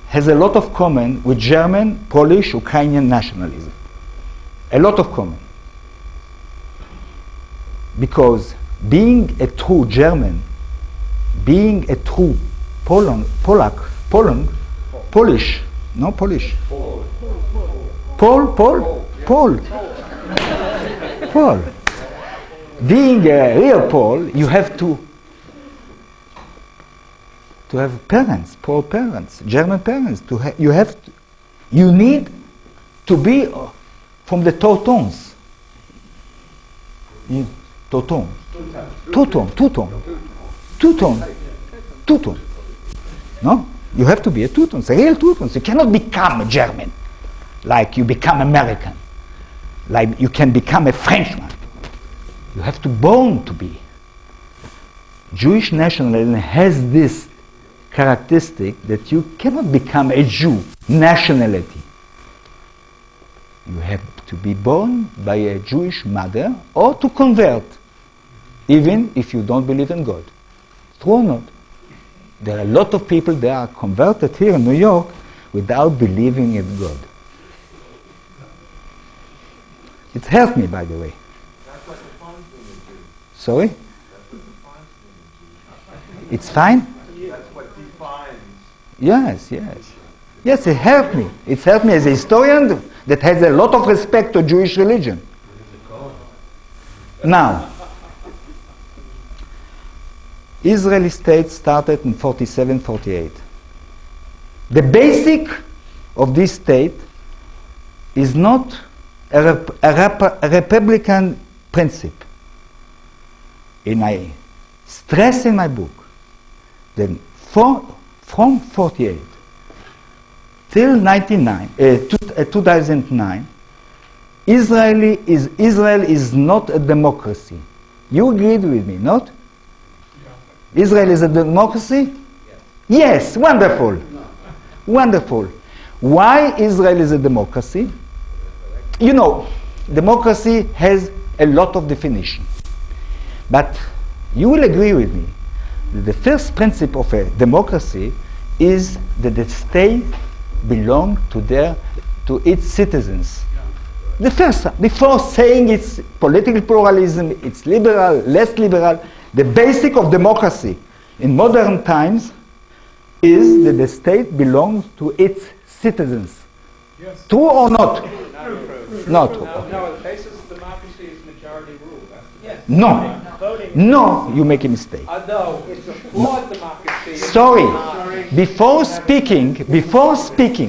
Speaker 1: has a lot of common with German, Polish, Ukrainian nationalism. A lot of common. Because being a true German, being a true Polish, no Polish. Paul. Being a real Pole, you have to have parents, Pole parents, German parents. You need to be from the Teutons. Teuton. No? You have to be a Teuton, a real Teuton. You cannot become a German like you become American, like you can become a Frenchman. You have to born to be. Jewish nationalism has this characteristic that you cannot become a Jew, nationality. You have to be born by a Jewish mother or to convert, even if you don't believe in God. True or not? There are a lot of people that are converted here in New York without believing in God. It helped me, by the way.
Speaker 2: That's what defines being a Jew.
Speaker 1: Sorry?
Speaker 2: That's what defines being a Jew.
Speaker 1: It's fine?
Speaker 2: That's what defines.
Speaker 1: Yes. Yes, it helped me. It helped me as a historian that has a lot of respect to Jewish religion. Now, Israeli state started in 47, 48. The basic of this state is not a republican principle. And I stress in my book that from 48 till 2009, Israel is not a democracy. You agreed with me, not? Yeah. Israel is a democracy? Yes, wonderful. No. Wonderful. Why Israel is a democracy? You know, democracy has a lot of definition. But you will agree with me that the first principle of a democracy is that the state belongs to its citizens. The first, before saying it's political pluralism, it's liberal, less liberal, the basic of democracy in modern times is that the state belongs to its citizens.
Speaker 3: Yes.
Speaker 1: True or not? Not true.
Speaker 3: No, the basis of democracy is majority rule. Yes.
Speaker 1: No.
Speaker 3: Voting.
Speaker 1: No, you make a mistake.
Speaker 3: No, it's a flawed democracy.
Speaker 1: Sorry. Before speaking,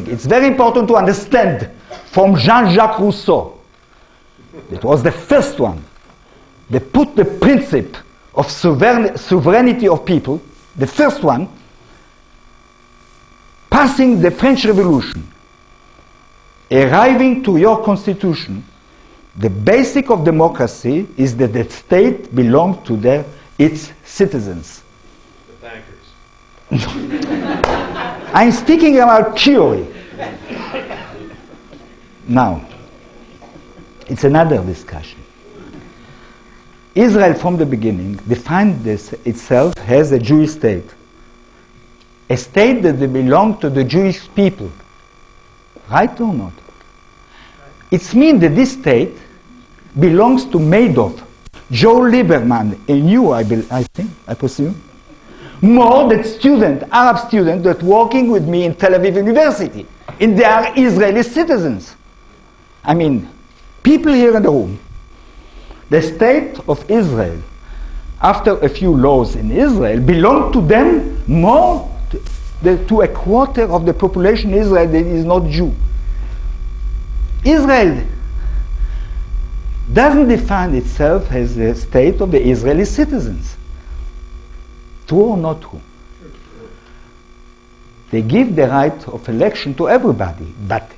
Speaker 1: it's very important to understand from Jean-Jacques Rousseau. It was the first one. They put the principle of sovereignty of people, the first one, passing the French Revolution, arriving to your constitution. The basic of democracy is that the state belongs to its citizens.
Speaker 2: The bankers.
Speaker 1: I'm speaking about theory. Now, it's another discussion. Israel, from the beginning, defined itself as a Jewish state. A state that belongs to the Jewish people. Right or not? It means that this state belongs to Madoff, Joe Lieberman, and you, I presume, more than Arab students that working with me in Tel Aviv University. And they are Israeli citizens. I mean, people here in the room. The state of Israel, after a few laws in Israel, belong to them more to a quarter of the population in Israel that is not Jew. Israel doesn't define itself as the state of the Israeli citizens. True or not true? They give the right of election to everybody, but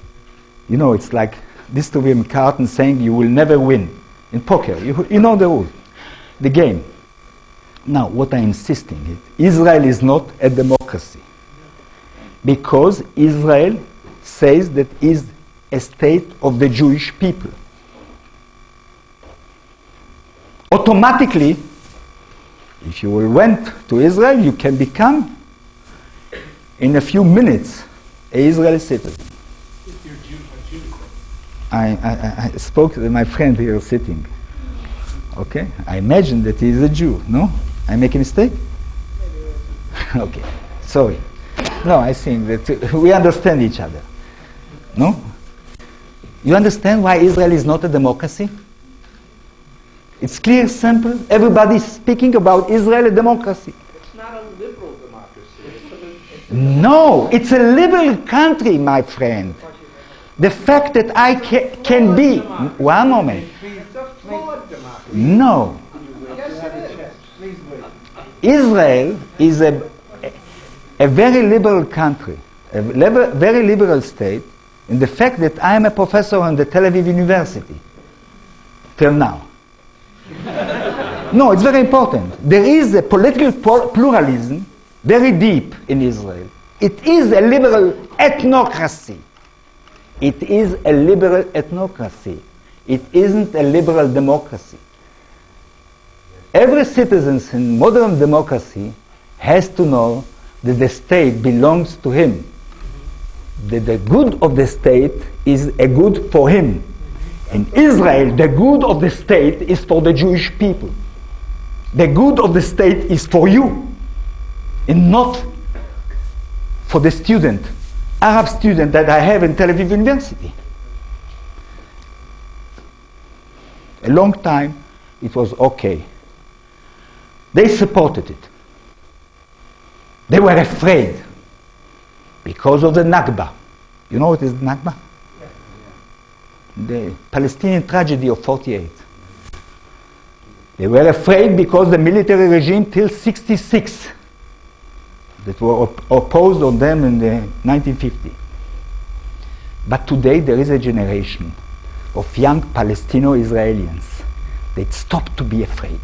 Speaker 1: you know, it's like this to William Carton saying you will never win in poker. You know the rule, the game. Now, what I'm insisting is Israel is not a democracy because Israel says that is a state of the Jewish people. Automatically, if you went to Israel, you can become, in a few minutes, an Israeli citizen.
Speaker 3: If you're a Jew.
Speaker 1: I spoke to my friend here sitting. Okay? I imagine that he is a Jew. No? I make a mistake? Okay. Sorry. No, I think that we understand each other. No? You understand why Israel is not a democracy? It's clear, simple. Everybody is speaking about Israel a democracy.
Speaker 3: It's not a liberal democracy.
Speaker 1: No, it's a liberal country, my friend. The fact that I can be... One moment.
Speaker 3: It's a flawed democracy.
Speaker 1: No.
Speaker 3: Yes, it is.
Speaker 1: Israel is a very liberal country, very liberal state, in the fact that I am a professor on the Tel Aviv University, till now. No, it's very important. There is a political pluralism very deep in Israel. It is a liberal ethnocracy. It is a liberal ethnocracy. It isn't a liberal democracy. Every citizen in modern democracy has to know that the state belongs to him. That the good of the state is a good for him. In Israel, the good of the state is for the Jewish people. The good of the state is for you, and not for the student, Arab student that I have in Tel Aviv University. A long time, it was okay. They supported it. They were afraid because of the Nakba. You know what is the Nakba? The Palestinian tragedy of 48. They were afraid because the military regime till 66 that were opposed on them in the 1950. But today there is a generation of young Palestino-Israelis that stop to be afraid.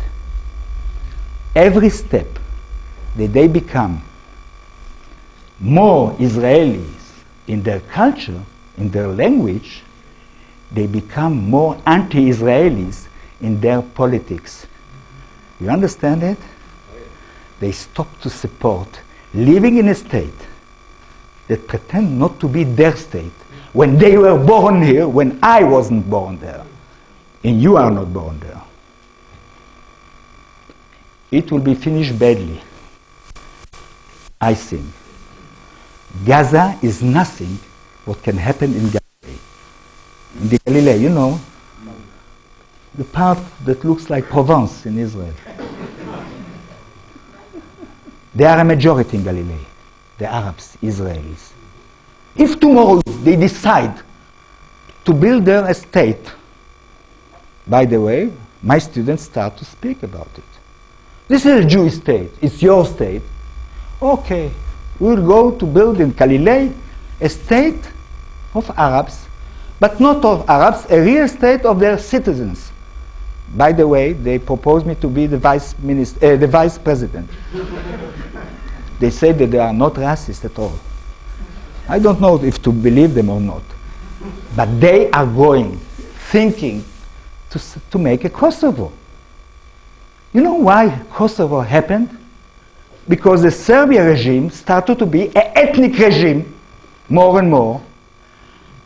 Speaker 1: Every step that they become more Israelis in their culture, in their language, they become more anti-Israelis in their politics. You understand it? They stop to support living in a state that pretend not to be their state when they were born here, when I wasn't born there, and you are not born there. It will be finished badly, I think. Gaza is nothing what can happen in Galilee. In the Galilee, you know, the part that looks like Provence in Israel. They are a majority in Galilee, the Arabs, Israelis. If tomorrow they decide to build their estate, by the way, my students start to speak about it. This is a Jewish state, it's your state. Okay, we'll go to build in Galilee a state of Arabs, but not of Arabs, a real state of their citizens. By the way, they proposed me to be the vice president. They say that they are not racist at all. I don't know if to believe them or not. But they are going, thinking to make a Kosovo. You know why Kosovo happened? Because the Serbia regime started to be an ethnic regime, more and more.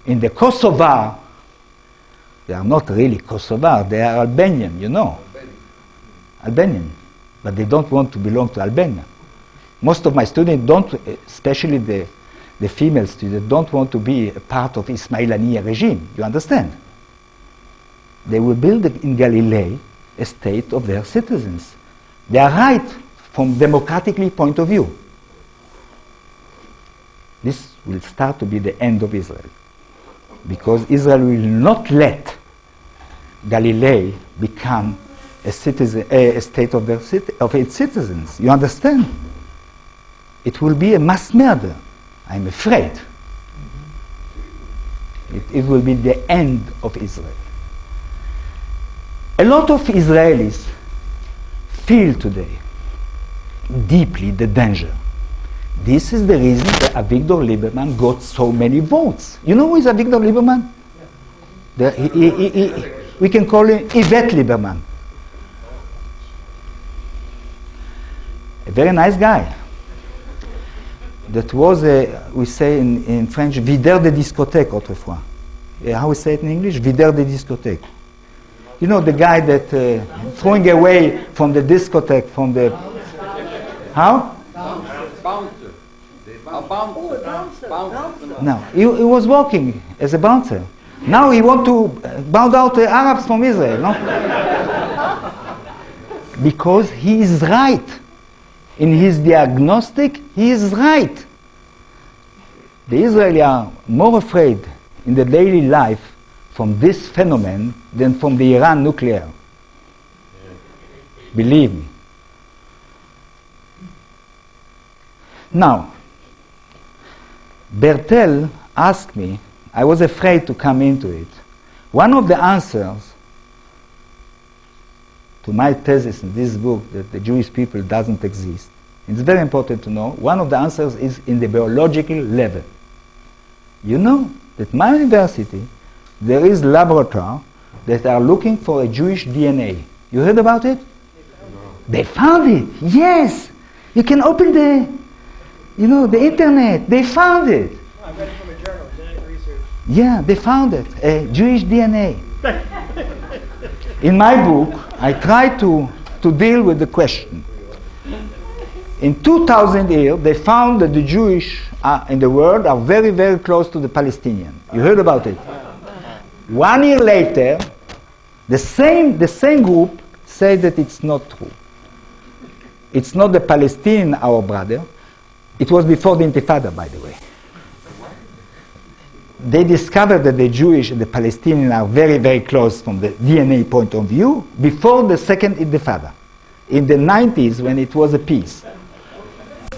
Speaker 1: In the Kosovar, they are not really Kosovar, they are Albanian, you know. Albanian. But they don't want to belong to Albania. Most of my students don't, especially the female students, don't want to be a part of Ismail Haniyeh regime. You understand? They will build in Galilee a state of their citizens. They are right from democratically point of view. This will start to be the end of Israel. Because Israel will not let Galilee become a state of its citizens. You understand? It will be a mass murder. I'm afraid. It will be the end of Israel. A lot of Israelis feel today deeply the danger. This is the reason that Avigdor Lieberman got so many votes. You know who is Avigdor Lieberman? We can call him Yvette Lieberman. A very nice guy. that was a, we say in French, videur de discothèque autrefois. How we say it in English? Videur de discothèque. You know, the guy that throwing away from the discotheque, from the... How?
Speaker 2: Bouncer. A bouncer. Bouncer.
Speaker 1: No, he was working as a bouncer. Now he want to bound out the Arabs from Israel, no? Because he is right. In his diagnostic, he is right. The Israelis are more afraid in the daily life from this phenomenon than from the Iran nuclear. Believe me. Now, Bertel asked me, I was afraid to come into it. One of the answers to my thesis in this book, that the Jewish people doesn't exist, it's very important to know, one of the answers is in the biological level. You know that my university, there is laboratory that are looking for a Jewish DNA. You heard about it? No. They found it, yes. You can open the internet. They found it.
Speaker 3: Oh, I read it from a journal, genetic research.
Speaker 1: Yeah, they found it, a Jewish DNA. In my book, I try to deal with the question. In 2000 years, they found that the Jewish in the world are very, very close to the Palestinians. You heard about it? 1 year later, the same group said that it's not true. It's not the Palestinian, our brother. It was before the Intifada, by the way. They discovered that the Jewish and the Palestinians are very, very close from the DNA point of view before the second Intifada, in the 90s when it was a peace.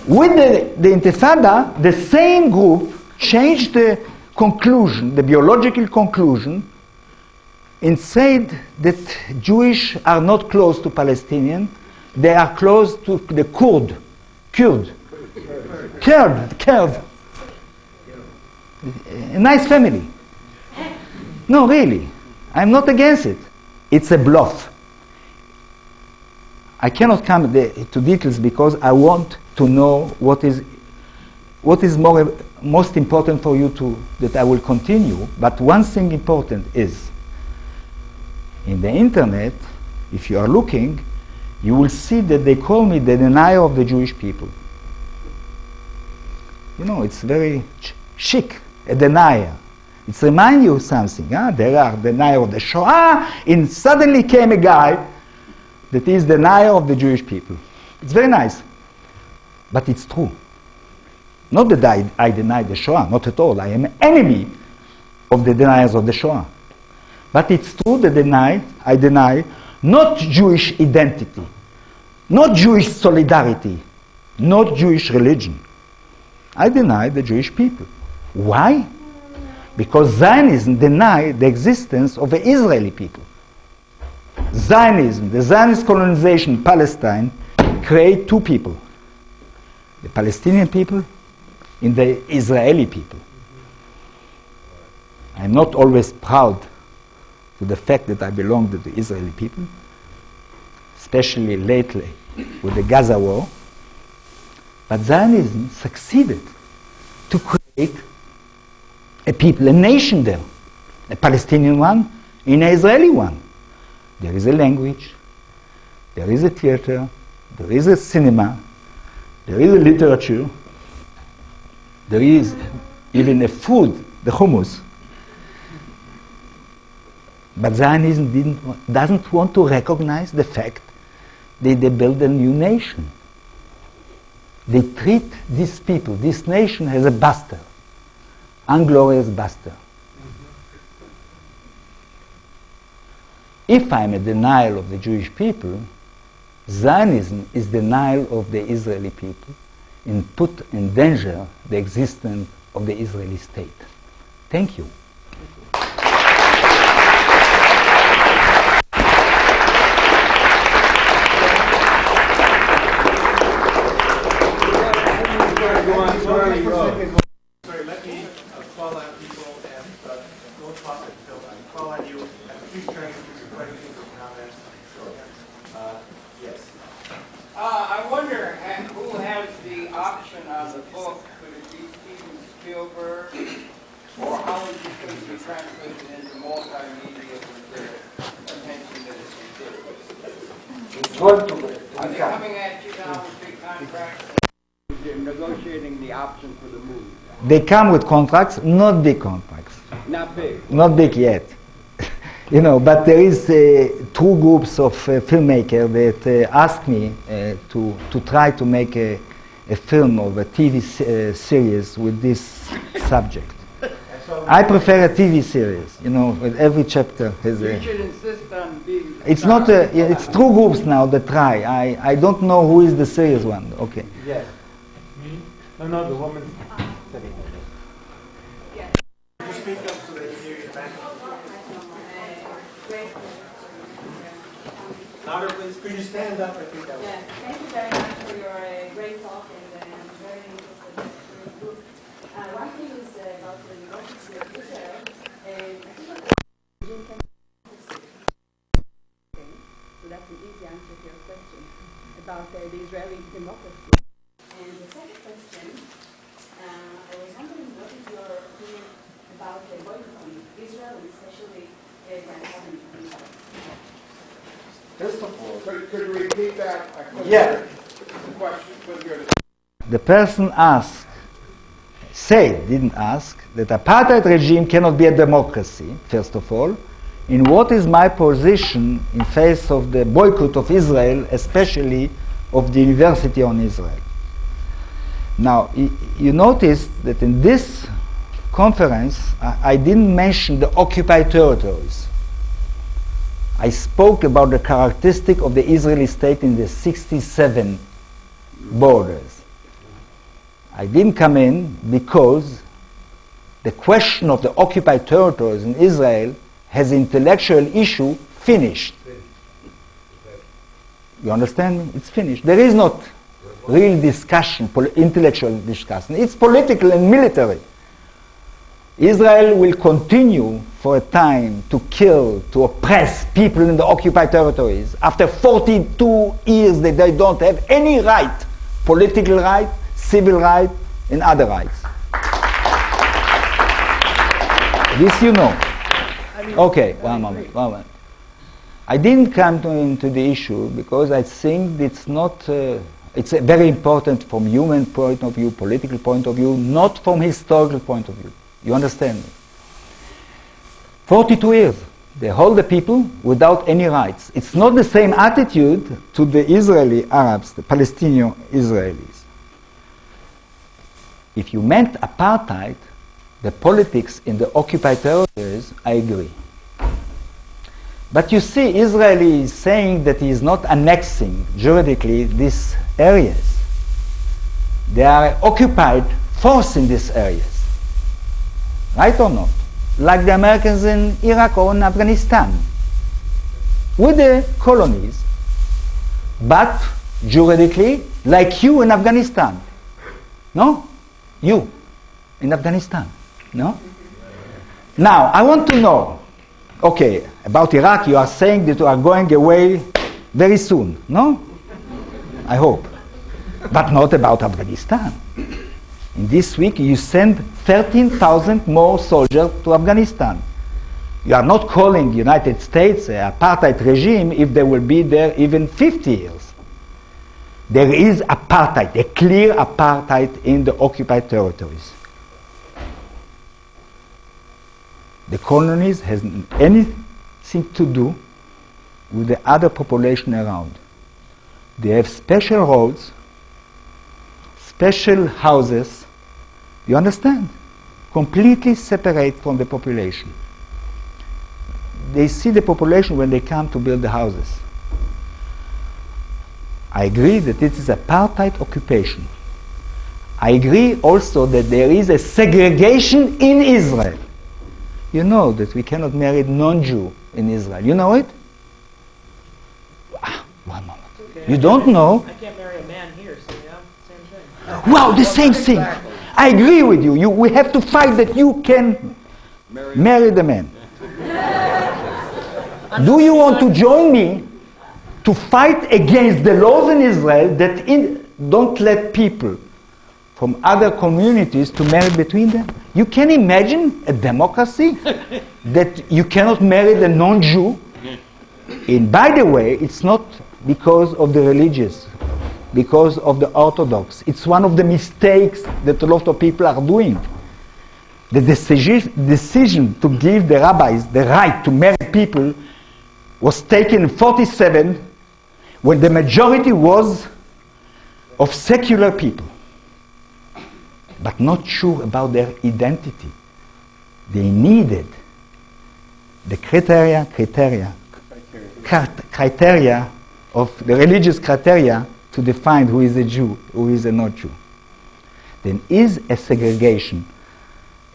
Speaker 1: With the Intifada, the same group changed the conclusion, the biological conclusion, and said that Jewish are not close to Palestinian, they are close to the Kurd. A nice family. No, really. I'm not against it. It's a bluff. I cannot come to details because I want to know what is most important for you that I will continue. But one thing important is, in the internet, if you are looking, you will see that they call me the denier of the Jewish people. You know, it's very chic, a denier. It reminds you of something. There are denier of the Shoah, and suddenly came a guy that is denier of the Jewish people. It's very nice. But it's true. Not that I deny the Shoah, not at all. I am an enemy of the deniers of the Shoah. But it's true that I deny not Jewish identity, not Jewish solidarity, not Jewish religion. I deny the Jewish people. Why? Because Zionism denies the existence of the Israeli people. Zionism, the Zionist colonization in Palestine, create two people. The Palestinian people and the Israeli people. I'm not always proud to the fact that I belong to the Israeli people, especially lately with the Gaza war. But Zionism succeeded to create a people, a nation there, a Palestinian one and an Israeli one. There is a language, there is a theater, there is a cinema, there is a literature, there is even a food, the hummus. But Zionism doesn't want to recognize the fact that they build a new nation. They treat these people, this nation, as a bastard, inglorious bastard. If I'm a denial of the Jewish people, Zionism is denial of the Israeli people and put in danger the existence of the Israeli state. Thank you.
Speaker 3: Sorry, let me call on people and don't talk until I call on you. And please try to use your questions or comments. Yes.
Speaker 4: I wonder who has the option on the book. Could it be Steven Spielberg? Or how is it going to be translated into multimedia with the attention that it's received? Are they coming at you now with big contracts? They're negotiating the option for the movie.
Speaker 1: They come with contracts, not big contracts.
Speaker 4: Not big.
Speaker 1: Not big yet. You know, but there is two groups of filmmakers that ask me to try to make a film or a TV series with this subject. I prefer a TV series, you know, with every chapter has a...
Speaker 4: You should insist on being...
Speaker 1: It's not a, it's two groups now that try. I don't know who is the serious one. Okay.
Speaker 3: Yes. No, the woman.
Speaker 5: Yes.
Speaker 3: You speak up so they can hear you back. Louder, please. Could you stand up? I think that was.
Speaker 5: Yeah. Thank you very much for your great talk, and I'm very interested in your book. One thing is about the democracy of Israel. I think what Jim can so that's an easy answer to your question about the Israeli democracy. And the second question, I was wondering what is your opinion about boycotting Israel, and especially the economy of Israel?
Speaker 4: First of all, could you repeat that?
Speaker 1: Yeah.
Speaker 4: The question was good.
Speaker 1: The person asked, didn't ask, that apartheid regime cannot be a democracy, first of all, in what is my position in face of the boycott of Israel, especially of the University on Israel. Now, you notice that in this conference, I didn't mention the occupied territories. I spoke about the characteristic of the Israeli state in the 67 borders. I didn't come in because the question of the occupied territories in Israel has intellectual issue finished. You understand me? It's finished. There is not real discussion, intellectual discussion. It's political and military. Israel will continue for a time to kill, to oppress people in the occupied territories. After 42 years that they don't have any right, political right, civil right, and other rights. This you know. Okay, one moment. I didn't come into the issue because I think it's not, it's very important from human point of view, political point of view, not from historical point of view. You understand me? 42 years, they hold the people without any rights. It's not the same attitude to the Israeli Arabs, the Palestinian Israelis. If you meant apartheid, the politics in the occupied territories, I agree. But you see, Israel is saying that he is not annexing juridically these areas. They are occupied force in these areas. Right or not? Like the Americans in Iraq or in Afghanistan. With the colonies. But juridically, like you in Afghanistan. No? You in Afghanistan. No? Now, I want to know, okay, about Iraq, you are saying that you are going away very soon, no? I hope. But not about Afghanistan. In this week, you send 13,000 more soldiers to Afghanistan. You are not calling the United States an apartheid regime if they will be there even 50 years. There is apartheid, a clear apartheid in the occupied territories. The colonies has anything to do with the other population around. They have special roads, special houses, you understand? Completely separate from the population. They see the population when they come to build the houses. I agree that it is apartheid occupation. I agree also that there is a segregation in Israel. You know that we cannot marry non-Jew in Israel. You know it? One moment.
Speaker 3: Okay.
Speaker 1: You don't know?
Speaker 3: I can't marry a man here, so yeah, same thing.
Speaker 1: Wow, the same thing. I agree with you. We have to fight that you can marry the man. Do you want to join me to fight against the laws in Israel that don't let people from other communities to marry between them. You can imagine a democracy that you cannot marry the non-Jew? And by the way, it's not because of the religious, because of the Orthodox. It's one of the mistakes that a lot of people are doing. The decision to give the rabbis the right to marry people was taken in 1947 when the majority was of secular people, but not sure about their identity. They needed the criteria of the religious criteria to define who is a Jew, who is a not Jew. Then is a segregation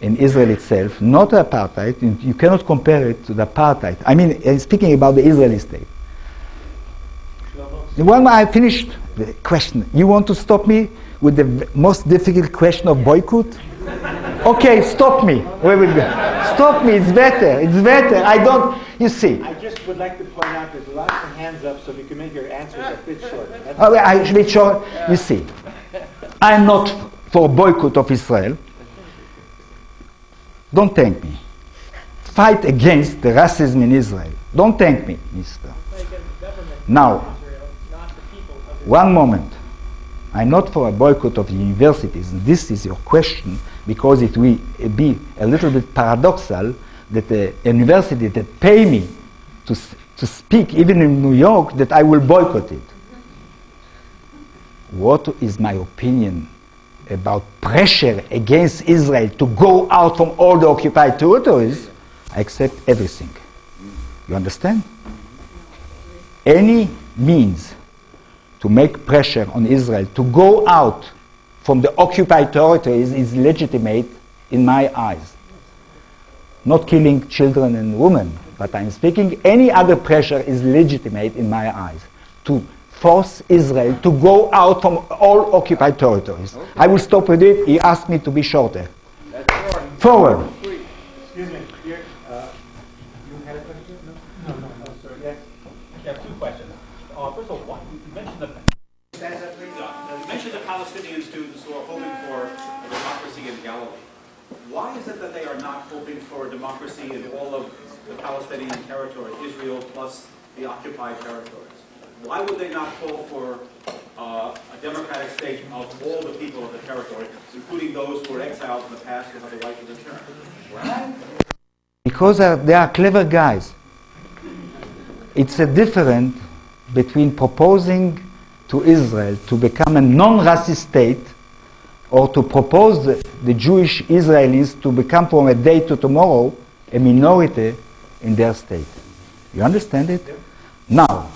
Speaker 1: in Israel itself, not apartheid. You cannot compare it to the apartheid. I mean, speaking about the Israeli state. When I finished the question, you want to stop me with the most difficult question of boycott? Okay, stop me. Stop me, it's better. It's better. I don't, you see.
Speaker 6: I just would like to point out there's lots of hands up so you can make your answers a bit short.
Speaker 1: I should be sure. You see, I'm not for boycott of Israel. Don't thank me. Fight against the racism in Israel. Don't thank me, mister. Now, one moment. I'm not for a boycott of the universities. And this is your question, because it will be a little bit paradoxal that a university that pay me to speak, even in New York, that I will boycott it. What is my opinion about pressure against Israel to go out from all the occupied territories? I accept everything. You understand? Any means to make pressure on Israel to go out from the occupied territories is legitimate in my eyes. Not killing children and women, but I'm speaking any other pressure is legitimate in my eyes to force Israel to go out from all occupied territories. Okay. I will stop with it. He asked me to be shorter. Forward.
Speaker 6: Excuse me. Here, you had a question? No, sir. Yes.
Speaker 7: I have two questions. First of all, one, you mentioned the Palestinian students who are hoping for a democracy in Galilee. Why is it that they are not hoping for a democracy in all of the Palestinian territory, Israel plus the occupied territories? Why would they not call for a democratic state of all the people of the territory, including those who were exiled in the past who have the right to return? Right?
Speaker 1: Because they are clever guys. It's a difference between proposing to Israel to become a non-racist state or to propose the Jewish Israelis to become from a day to tomorrow a minority in their state. You understand it? Now,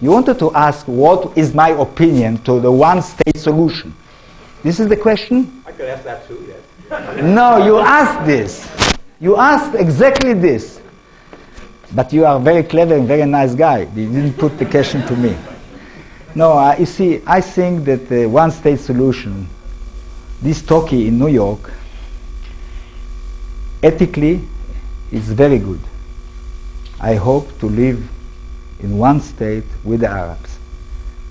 Speaker 1: you wanted to ask what is my opinion to the one-state solution. This is the question?
Speaker 6: I could ask that too, yes.
Speaker 1: No, you asked this. You asked exactly this. But you are very clever and very nice guy. You didn't put the question to me. No, you see, I think that the one-state solution, this talkie in New York, ethically, is very good. I hope to live in one state with the Arabs.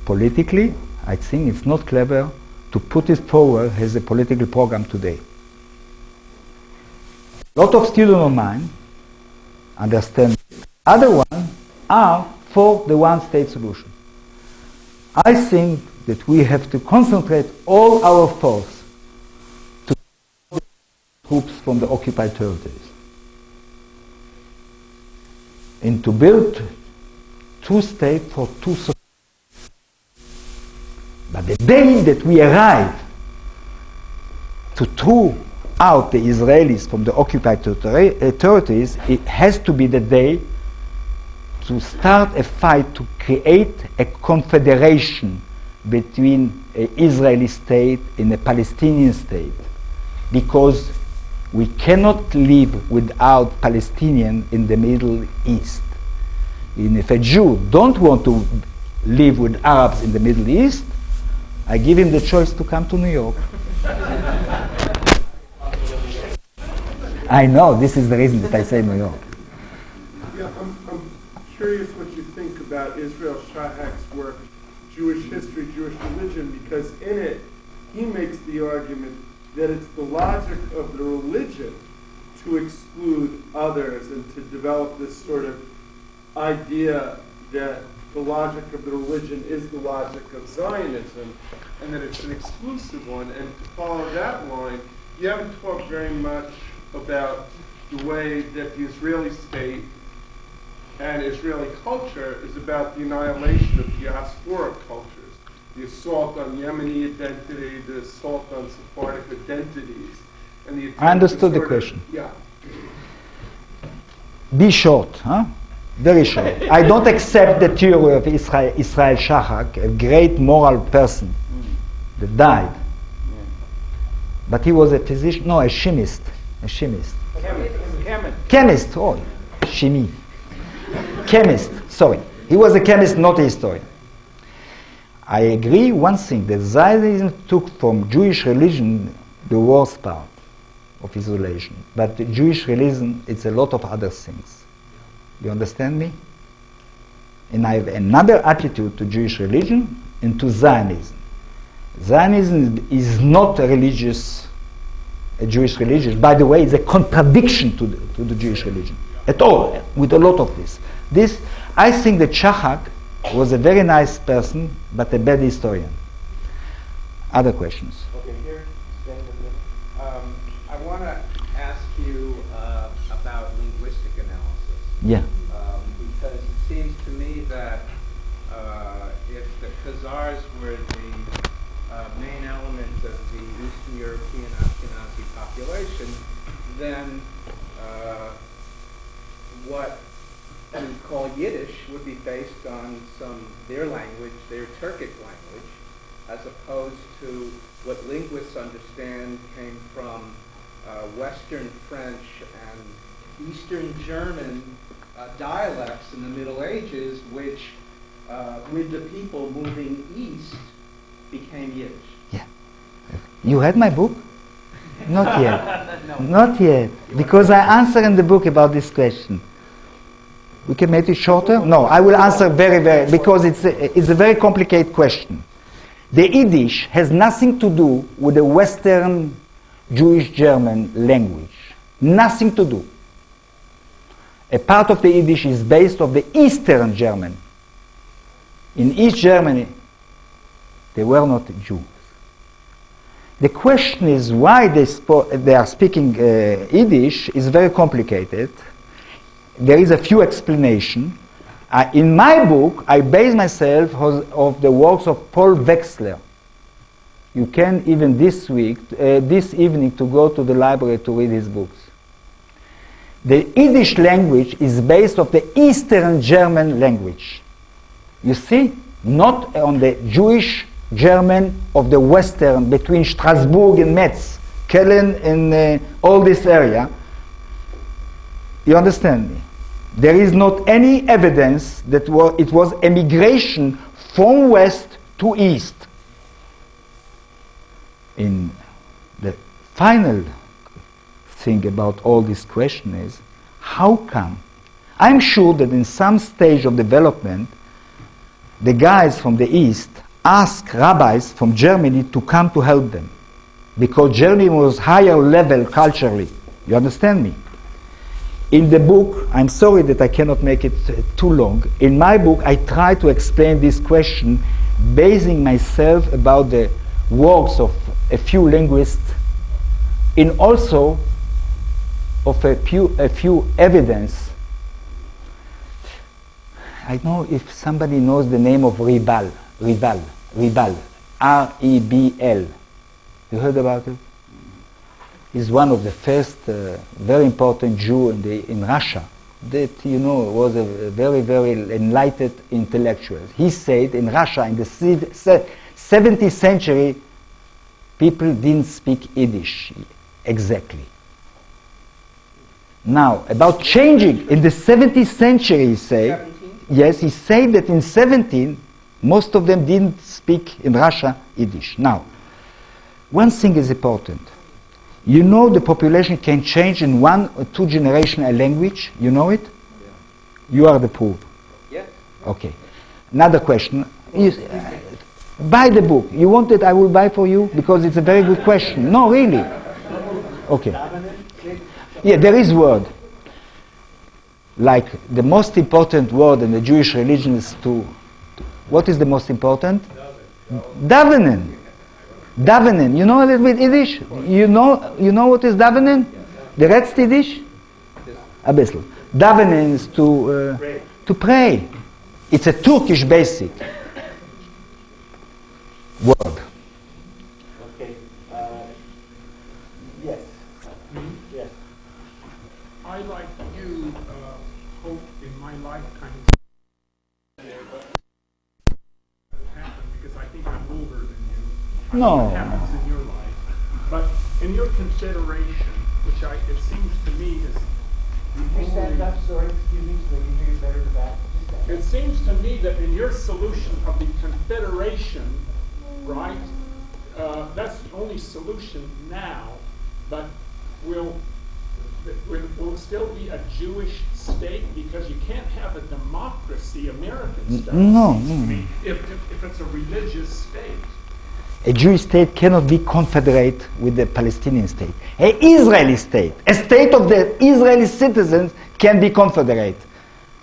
Speaker 1: Politically, I think it's not clever to put it forward as a political program today. A lot of students of mine understand. Other ones are for the one-state solution. I think that we have to concentrate all our force to troops from the occupied territories and to build two states for two societies. But the day that we arrive to throw out the Israelis from the occupied territories, it has to be the day to start a fight to create a confederation between an Israeli state and a Palestinian state, because we cannot live without Palestinians in the Middle East. And if a Jew don't want to live with Arabs in the Middle East, I give him the choice to come to New York. I know, this is the reason that I say New York.
Speaker 8: Yeah, I'm curious what you think about Israel Shahak's work, Jewish History, Jewish Religion, because in it he makes the argument that it's the logic of the religion to exclude others and to develop this sort of idea that the logic of the religion is the logic of Zionism, and that it's an exclusive one. And to follow that line, you haven't talked very much about the way that the Israeli state and Israeli culture is about the annihilation of diasporic cultures, the assault on Yemeni identity, the assault on Sephardic identities, and the
Speaker 1: I understood the question.
Speaker 8: Yeah.
Speaker 1: Be short, huh? Very short. I don't accept the theory of Israel Shahak, a great moral person that died. But he was a physician, no, a chemist. A chemist. Chemist, oh, chemie. Chemist, sorry. He was a chemist, not a historian. I agree one thing, that Zionism took from Jewish religion the worst part of isolation. But the Jewish religion, it's a lot of other things. You understand me? And I have another attitude to Jewish religion and to Zionism. Zionism is not a Jewish religion. By the way, it's a contradiction to the Jewish religion at all, with a lot of this. I think that Shahak was a very nice person, but a bad historian. Other questions?
Speaker 6: Okay, here, stand in the middle. I want to ask you about linguistic analysis.
Speaker 1: Yeah.
Speaker 6: Because it seems to me that if the Khazars were the main element of the Eastern European Ashkenazi population, then what we call Yiddish would be based on their language, their Turkic language, as opposed to what linguists understand came from Western French and Eastern German dialects in the Middle Ages, which, with the people moving east, became Yiddish.
Speaker 1: Yeah. You had my book? Not yet. No. Not yet. Because I answer in the book about this question. We can make it shorter? No, I will answer very, because it's a very complicated question. The Yiddish has nothing to do with the Western Jewish German language. Nothing to do. A part of the Yiddish is based on the Eastern German. In East Germany, they were not Jews. The question is why they are speaking Yiddish is very complicated. There is a few explanations. In my book, I base myself on the works of Paul Wechsler. You can even this evening to go to the library to read his books. The Yiddish language is based on the Eastern German language. You see, not on the Jewish German of the Western, between Strasbourg and Metz, Köln and all this area. You understand me? There is not any evidence that it was emigration from west to east. In the final thing about all this question is, how come? I'm sure that in some stage of development, the guys from the east asked rabbis from Germany to come to help them, because Germany was higher level culturally. You understand me? In the book, I'm sorry that I cannot make it too long. In my book, I try to explain this question, basing myself about the works of a few linguists, and also of a few evidence. I know if somebody knows the name of Ribal, R-E-B-L. You heard about it? He's one of the first very important Jew in Russia that, was a very, very enlightened intellectual. He said in Russia in the 17th century, people didn't speak Yiddish exactly. Now, about changing, in the 17th century, he said, yes, he said that in 17, most of them didn't speak in Russia Yiddish. Now, one thing is important. You know the population can change in 1 or 2 generations a language. You know it? Yeah. You are the proof.
Speaker 6: Yes.
Speaker 1: Okay. Another question. Buy the book. You want it, I will buy for you because it's a very good question. No, really. Okay. Yeah, there is word. Like the most important word in the Jewish religion is what is the most important? Davening. Davening. You know a little bit Yiddish? You know what is davening? The rest Yiddish? A bisschen. Davening is to pray. It's a Turkish basic word.
Speaker 3: Okay. Yes. Yes.
Speaker 9: I, like you, hope in my lifetime happen because I think I'm older than you.
Speaker 1: No.
Speaker 9: What happens in your life. But in your consideration, which it seems to me is
Speaker 3: Can you stand up, sorry, excuse me, so they can hear you better in the back?
Speaker 9: it seems to me that in your solution of the confederation, right, that's the only solution now, but will it still be a Jewish state? Because you can't have a democracy, American style,
Speaker 1: No.
Speaker 9: seems to me, if it's a religious state.
Speaker 1: A Jewish state cannot be confederate with the Palestinian state. An Israeli state, a state of the Israeli citizens, can be confederate.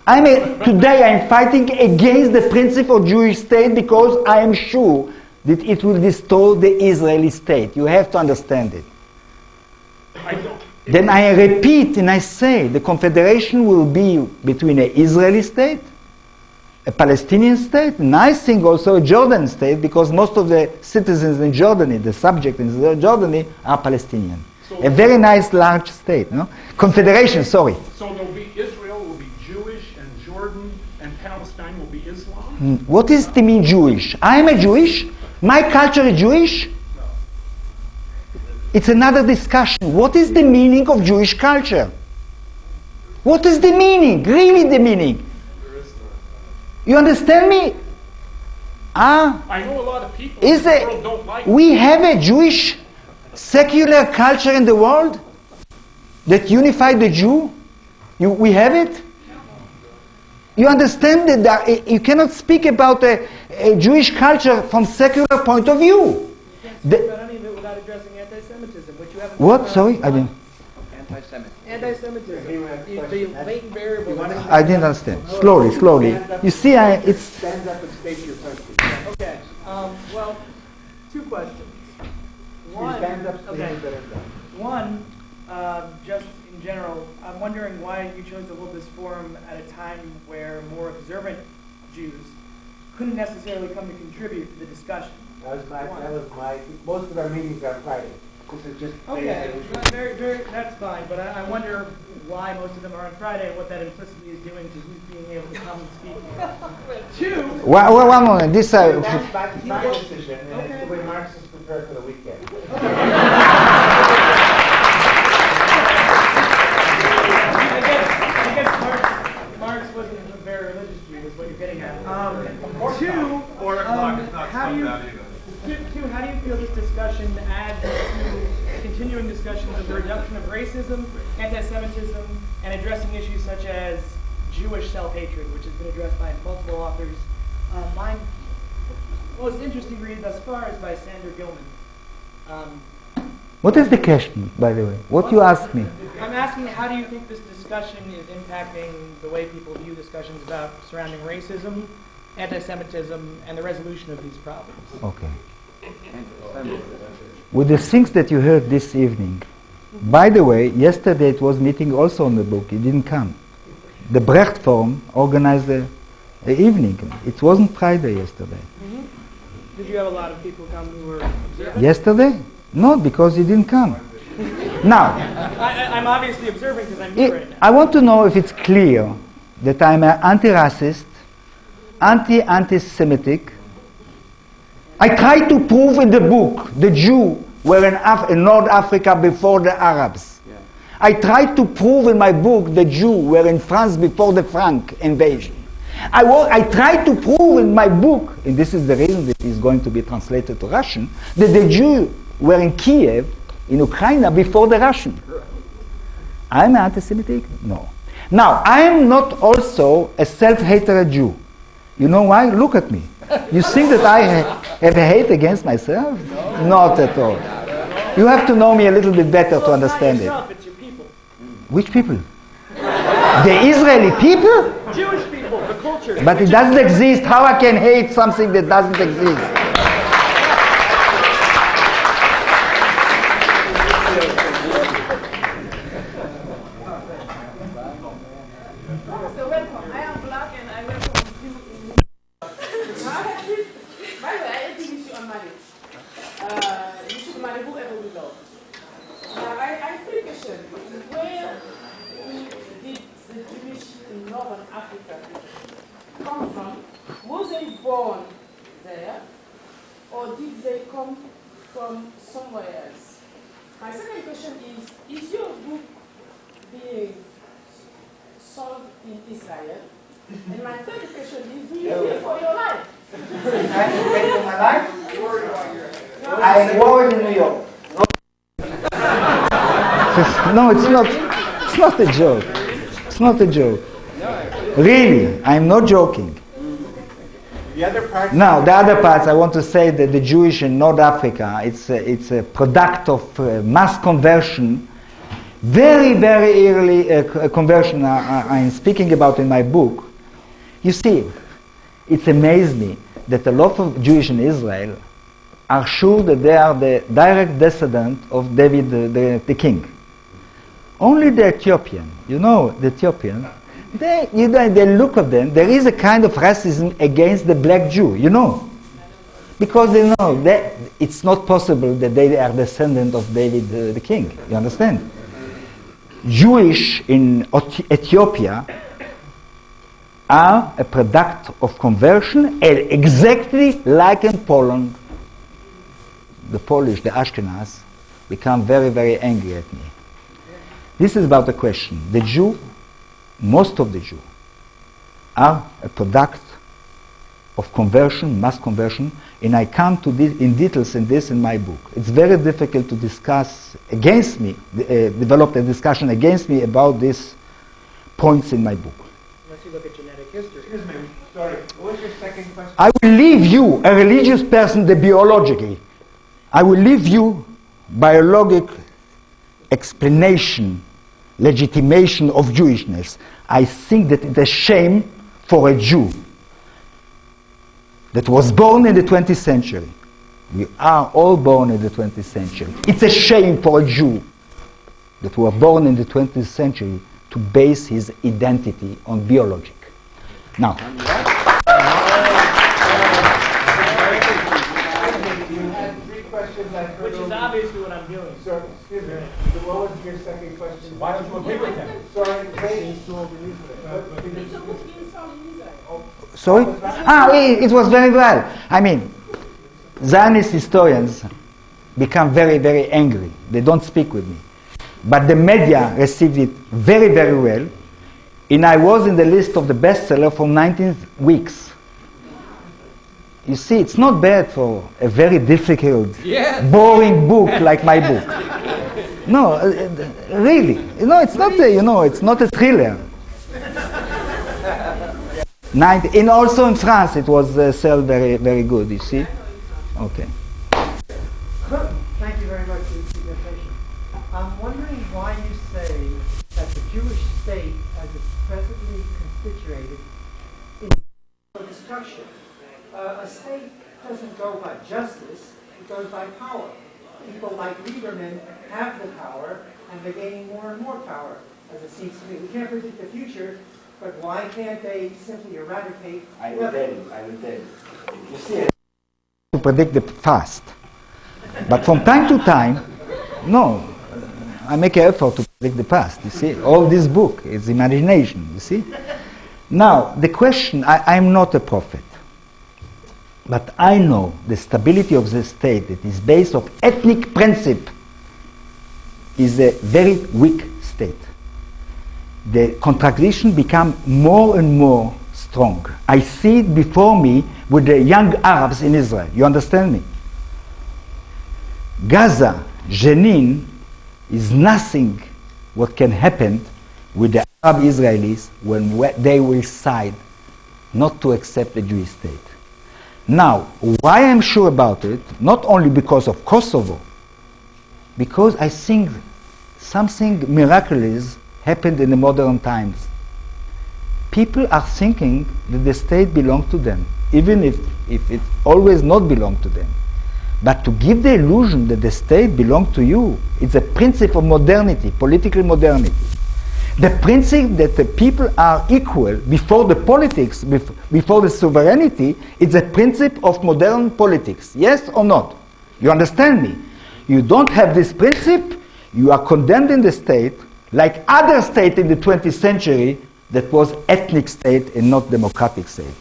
Speaker 1: Today I'm fighting against the principle of Jewish state because I am sure that it will destroy the Israeli state. You have to understand it. Then I repeat and I say the confederation will be between an Israeli state, a Palestinian state, and I think also a Jordan state, because most of the citizens in Jordan, the subjects in Jordan, are Palestinian.
Speaker 9: So
Speaker 1: a very nice large state, no? Confederation, sorry.
Speaker 9: So there'll be Israel will be Jewish, and Jordan and Palestine will be Islam?
Speaker 1: What does it mean Jewish? I am a Jewish? My culture is Jewish? It's another discussion. What is the meaning of Jewish culture? What is the meaning? Really the meaning? You understand me?
Speaker 9: I know a lot of people in the world don't like
Speaker 1: we have a Jewish secular culture in the world that unified the Jew? We have it? You understand that you cannot speak about a Jewish culture from secular point of view.
Speaker 10: You can't speak about any of it without addressing anti-Semitism, which you haven't.
Speaker 1: What? Sorry, I didn't.
Speaker 10: Anti-Semitism. The latent variable.
Speaker 1: I didn't understand. Slowly. You see, it's.
Speaker 3: Stand up and state your question.
Speaker 10: Okay. Well, two questions.
Speaker 3: One. Stand up, so you
Speaker 10: Okay.
Speaker 3: better go.
Speaker 10: One, just in general, I'm wondering why you chose to hold this forum at a time where more observant Jews couldn't necessarily come to contribute to the discussion.
Speaker 3: Most of our meetings are Friday. This is just.
Speaker 10: Okay, that's fine, but I wonder why most of them are on Friday and what that implicitly is doing to who's being able to come and speak. Two.
Speaker 1: One moment. This.
Speaker 3: That's my decision, and it's the way Marxists prepare for the weekend.
Speaker 10: I guess Marx wasn't a very religious Jew, is what you're getting at. Two, how do you feel this discussion adds to continuing discussions of the reduction of racism, anti-Semitism, and addressing issues such as Jewish self-hatred, which has been addressed by multiple authors? My most interesting read thus far is by Sander Gilman.
Speaker 1: What is the question, by the way? What you ask me?
Speaker 10: I'm asking, how do you think this discussion is impacting the way people view discussions about surrounding racism, anti-Semitism, and the resolution of these problems?
Speaker 1: Okay. With the things that you heard this evening, by the way, yesterday it was meeting also on the book. It didn't come. The Brecht Forum organized the evening. It wasn't Friday yesterday.
Speaker 10: Mm-hmm. Did you have a lot of people come who were observant?
Speaker 1: Yesterday? No, because he didn't come. Now,
Speaker 10: I'm obviously observing because I'm here right now.
Speaker 1: I want to know if it's clear that I'm an anti-racist, anti-Semitic. I try to prove in the book the Jew were in North Africa before the Arabs. Yeah. I try to prove in my book the Jew were in France before the Frank invasion. I try to prove in my book, and this is the reason that it's going to be translated to Russian, that the Jew were in Kiev, in Ukraine, before the Russian. I'm anti-Semitic? No. Now, I am not also a self-hater Jew. You know why? Look at me. You think that I have a hate against myself? Not at all. You have to know me a little bit better to understand it.
Speaker 10: It's your people.
Speaker 1: Which people? The Israeli people?
Speaker 10: Jewish people, the culture.
Speaker 1: But it doesn't exist. How I can hate something that doesn't exist?
Speaker 5: So welcome. I am black and I welcome you in. By the way, I think you should unmarried. You should marry whoever you love. Now, I think a question. Where did the Jewish in Northern Africa come from? Was they born there, or did they come from somewhere else? My second question is your book being sold in Israel? And my third question is, do you fear for your life?
Speaker 1: I fear for my life? I am worried in New York. No, it's not. It's not a joke. It's not a joke. Really, I'm not joking.
Speaker 3: The other part.
Speaker 1: Now, the other parts, I want to say that the Jewish in North Africa, it's a product of mass conversion, very, very early conversion I'm speaking about in my book. You see, it amazed me that a lot of Jews in Israel are sure that they are the direct descendant of David the king. Only the Ethiopian, the Ethiopian, they look at them, there is a kind of racism against the black Jew, because they know that it's not possible that they are descendant of David the king, you understand? Jewish in Ethiopia are a product of conversion, exactly like in Poland. The Polish, the Ashkenaz, become very, very angry at me. This is about the question. The Jew, most of the Jews, are a product of conversion, mass conversion, and I come to this in details in this in my book. It's very difficult to discuss against me, develop a discussion against me about these points in my book.
Speaker 10: Unless you look at genetic history.
Speaker 3: Excuse me, sorry. What was your second question?
Speaker 1: I will leave you, a religious person, the biologically. I will leave you biologic explanation, legitimation of Jewishness. I think that it's a shame for a Jew that was born in the 20th century. We are all born in the 20th century. It's a shame for a Jew that was born in the 20th century to base his identity on biologic. Now,
Speaker 10: Which is obviously what I'm doing.
Speaker 8: So, excuse me, so what was your second question?
Speaker 7: Why don't you agree with him?
Speaker 8: Sorry, ladies.
Speaker 1: sorry? It was very well. I mean, Zionist historians become very, very angry. They don't speak with me. But the media received it very, very well. And I was in the list of the bestseller for 19 weeks. You see, it's not bad for a very difficult, boring book like my book. No, really. It's not it's not a thriller. And also in France, it was sold very, very good, you see? Okay.
Speaker 11: Thank you very much for your presentation. I'm wondering why you say that the Jewish state, as it's presently constituted, is for destruction. A state doesn't go by justice, it goes by power. People like Lieberman have the power, and they're gaining more and more power, as it seems to me. We can't predict the future, but why can't they simply eradicate?
Speaker 1: I will tell you. You see, to predict the past. But from time to time, no, I make an effort to predict the past. You see, all this book is imagination, you see. Now, the question, I'm not a prophet. But I know the stability of the state that is based on ethnic principle is a very weak state. The contradiction become more and more strong. I see it before me with the young Arabs in Israel. You understand me? Gaza, Jenin, is nothing what can happen with the Arab Israelis when they will side not to accept a Jewish state. Now, why I'm sure about it, not only because of Kosovo, because I think something miraculous happened in the modern times. People are thinking that the state belongs to them, even if it always not belongs to them. But to give the illusion that the state belongs to you, it's a principle of modernity, political modernity. The principle that the people are equal before the politics, before the sovereignty, it's a principle of modern politics. Yes or not? You understand me? You don't have this principle, you are condemned in the state, like other states in the 20th century that was ethnic state and not democratic state.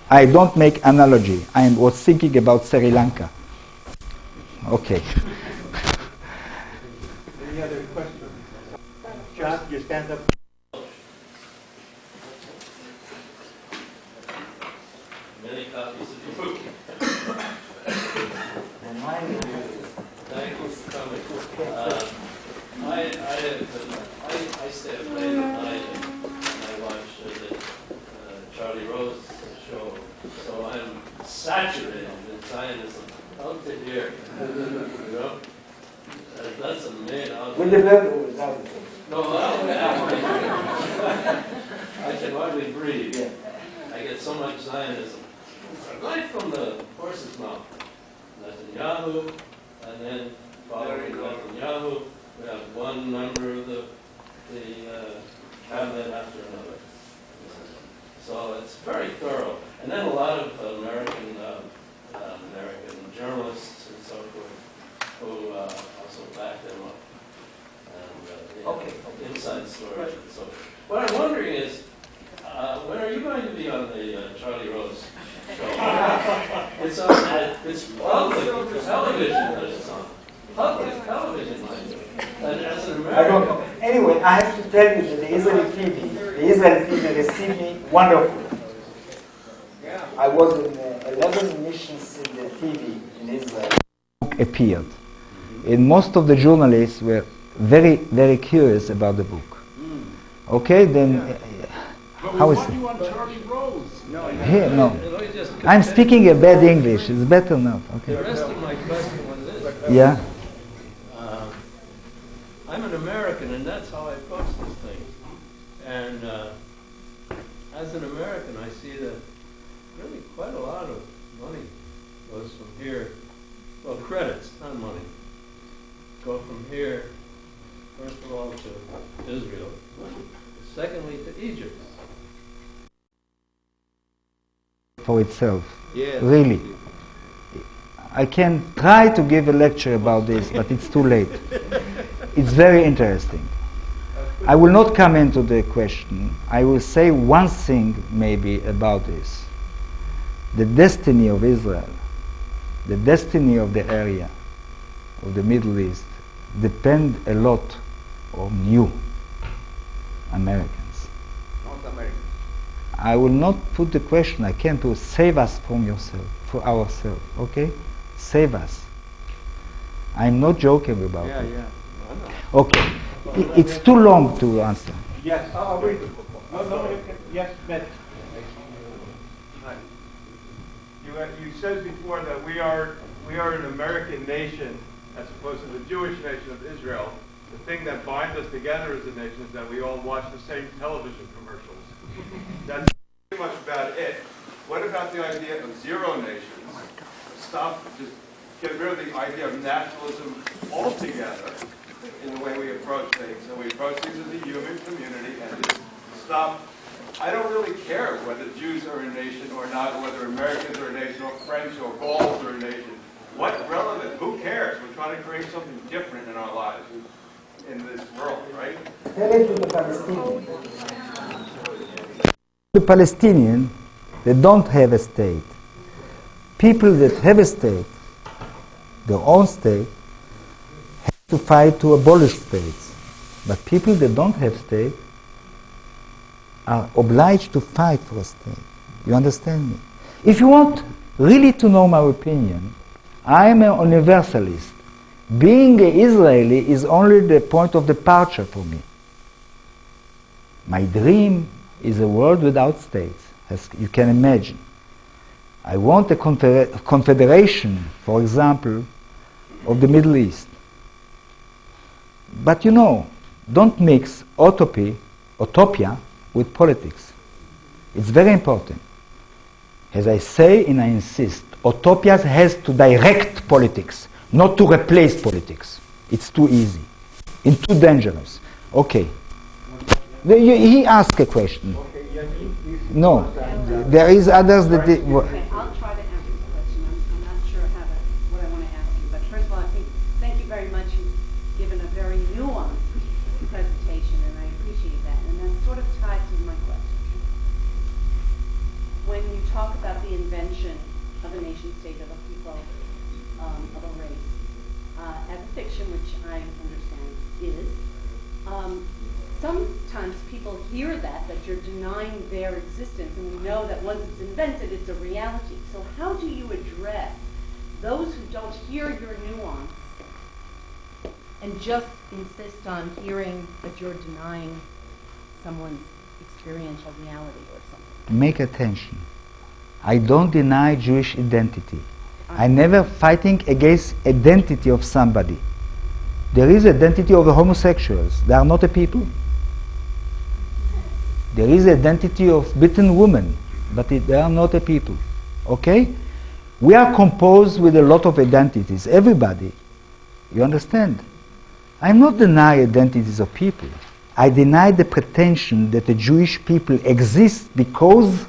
Speaker 1: I don't make analogy. I was thinking about Sri Lanka. Okay.
Speaker 6: Any other questions? John, you stand up.
Speaker 2: Many copies of your book. Thank you for coming. I stay up late at night and I watch the Charlie Rose show, so I'm saturated in Zionism out to here. You know? That's amazing.
Speaker 1: With the blood or without it?
Speaker 2: No, I can hardly breathe.
Speaker 1: Yeah.
Speaker 2: I get so much Zionism. Right from the horse's mouth. Netanyahu, and then following Netanyahu, we have one member of the cabinet after another. So it's very thorough. And then a lot of American journalists and so forth who also back them up. And inside storage and so forth. What I'm wondering is, when are you going to be on the Charlie Rose show? It's on. It's public television that it's on. Public television, mind you. And as an American,
Speaker 1: I don't know. Anyway, I have to tell you that the Israeli TV received me wonderfully. I was in 11 missions in the TV in Israel. Appeared, and most of the journalists were very, very curious about the book. Okay, then. How is it?
Speaker 9: You on Charlie Rose.
Speaker 1: Here, no. I'm speaking a bad English. It's better not. Okay.
Speaker 2: the rest of my question was this.
Speaker 1: Yeah.
Speaker 2: I'm an American, and that's how I approach this thing. And as an American, I see that really quite a lot of money goes from here. Well, credits, not money, go from here, first of all, to Israel, secondly, to Egypt.
Speaker 1: For itself. Yes. Really. I can try to give a lecture about this, but it's too late. It's very interesting. I will not come into the question. I will say one thing maybe about this. The destiny of Israel, the destiny of the area of the Middle East depend a lot on you, Americans.
Speaker 6: North Americans.
Speaker 1: I will not put the question, I can't do save us from yourself, for ourselves, okay? Save us. I'm not joking about it.
Speaker 6: Yeah.
Speaker 1: Okay, it's too long to answer.
Speaker 6: Yes, I'll read the book. Yes, Ben.
Speaker 8: You said before that we are an American nation as opposed to the Jewish nation of Israel. The thing that binds us together as a nation is that we all watch the same television commercials. That's pretty much about it. What about the idea of zero nations? Stop, just get rid of the idea of nationalism altogether in the way we approach things. And we approach things as a human community and just stop. I don't really care whether Jews are a nation or not, or whether Americans are a nation, or French or Gauls are a nation. What relevant? Who cares? We're trying to create something different in our lives, in this world, right?
Speaker 1: Tell it to the Palestinians. The Palestinians, they don't have a state. People that have a state, their own state, have to fight to abolish states. But people that don't have state are obliged to fight for a state. You understand me? If you want really to know my opinion, I am a universalist. Being an Israeli is only the point of departure for me. My dream is a world without states. as you can imagine. I want a confederation, for example, of the Middle East. But you know, don't mix utopia with politics. It's very important. As I say and I insist, utopia has to direct politics, not to replace politics. It's too easy and too dangerous. Okay. He asked a question. No, there is others that...
Speaker 5: Okay, I'll try to answer the question. I'm not sure what I want to ask you. But first of all, thank you very much. You've given a very nuanced presentation, and I appreciate that. And that's sort of tied to my question. When you talk about the invention of a nation state, of a people, of a race, as a fiction, which I understand is, sometimes people hear that you're denying their existence, and we know that once it's invented, it's a reality. So how do you address those who don't hear your nuance and just insist on hearing that you're denying someone's experiential reality or something?
Speaker 1: Make attention. I don't deny Jewish identity. I'm never fighting against identity of somebody. There is identity of the homosexuals. They are not a people. There is identity of beaten women, but they are not a people. Okay? We are composed with a lot of identities. Everybody. You understand? I'm not denying identities of people. I deny the pretension that the Jewish people exist because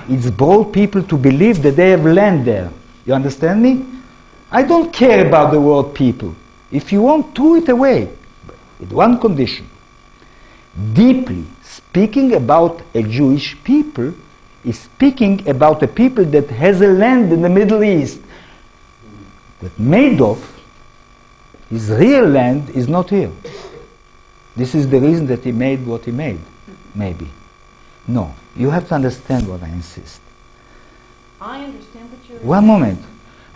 Speaker 1: it's brought people to believe that they have land there. You understand me? I don't care about the word people. If you want, throw it away. With one condition. Deeply speaking about a Jewish people is speaking about a people that has a land in the Middle East that made of his real land is not here. This is the reason that he made what he made, maybe. No, you have to understand what I insist.
Speaker 5: I understand what you're...
Speaker 1: One moment.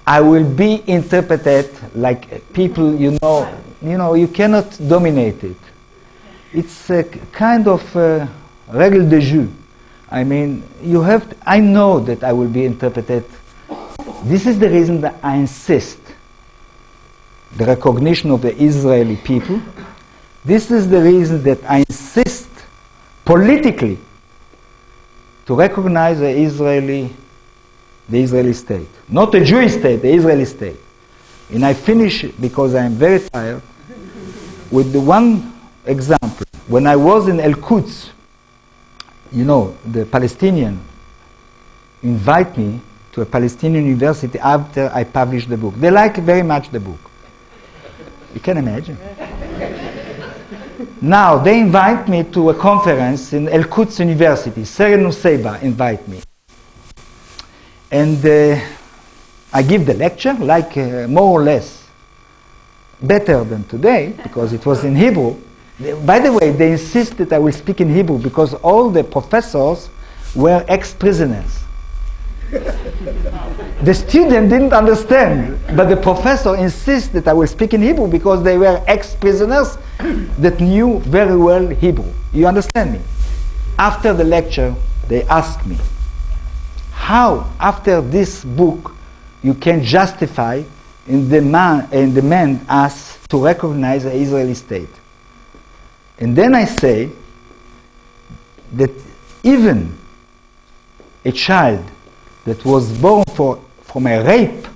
Speaker 1: I will be interpreted like people, you know, you cannot dominate it. It's a kind of règle de jeu. I mean, you have to, I know that I will be interpreted. This is the reason that I insist the recognition of the Israeli people. This is the reason that I insist politically to recognize the Israeli state. Not the Jewish state, the Israeli state. And I finish, because I am very tired, with the one example. When I was in El-Quds, you know, the Palestinian invite me to a Palestinian university after I published the book. They like very much the book. You can imagine. Now, they invite me to a conference in El-Quds University. Seren Nusseibeh invite me. And I give the lecture, like more or less better than today, because it was in Hebrew. By the way, they insist that I will speak in Hebrew because all the professors were ex-prisoners. The student didn't understand, but the professor insists that I will speak in Hebrew because they were ex-prisoners that knew very well Hebrew. You understand me? After the lecture, they asked me, how, after this book, you can justify and demand us to recognize the Israeli state? And then I say that even a child that was born from a rape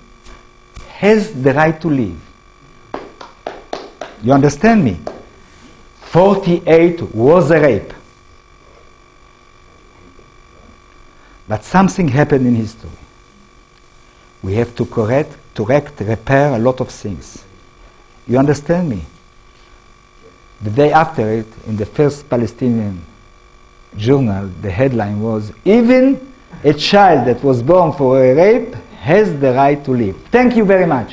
Speaker 1: has the right to live. You understand me? 48 was a rape. But something happened in history. We have to correct, repair a lot of things. You understand me? The day after it, in the first Palestinian journal, the headline was, even a child that was born for a rape has the right to live. Thank you very much.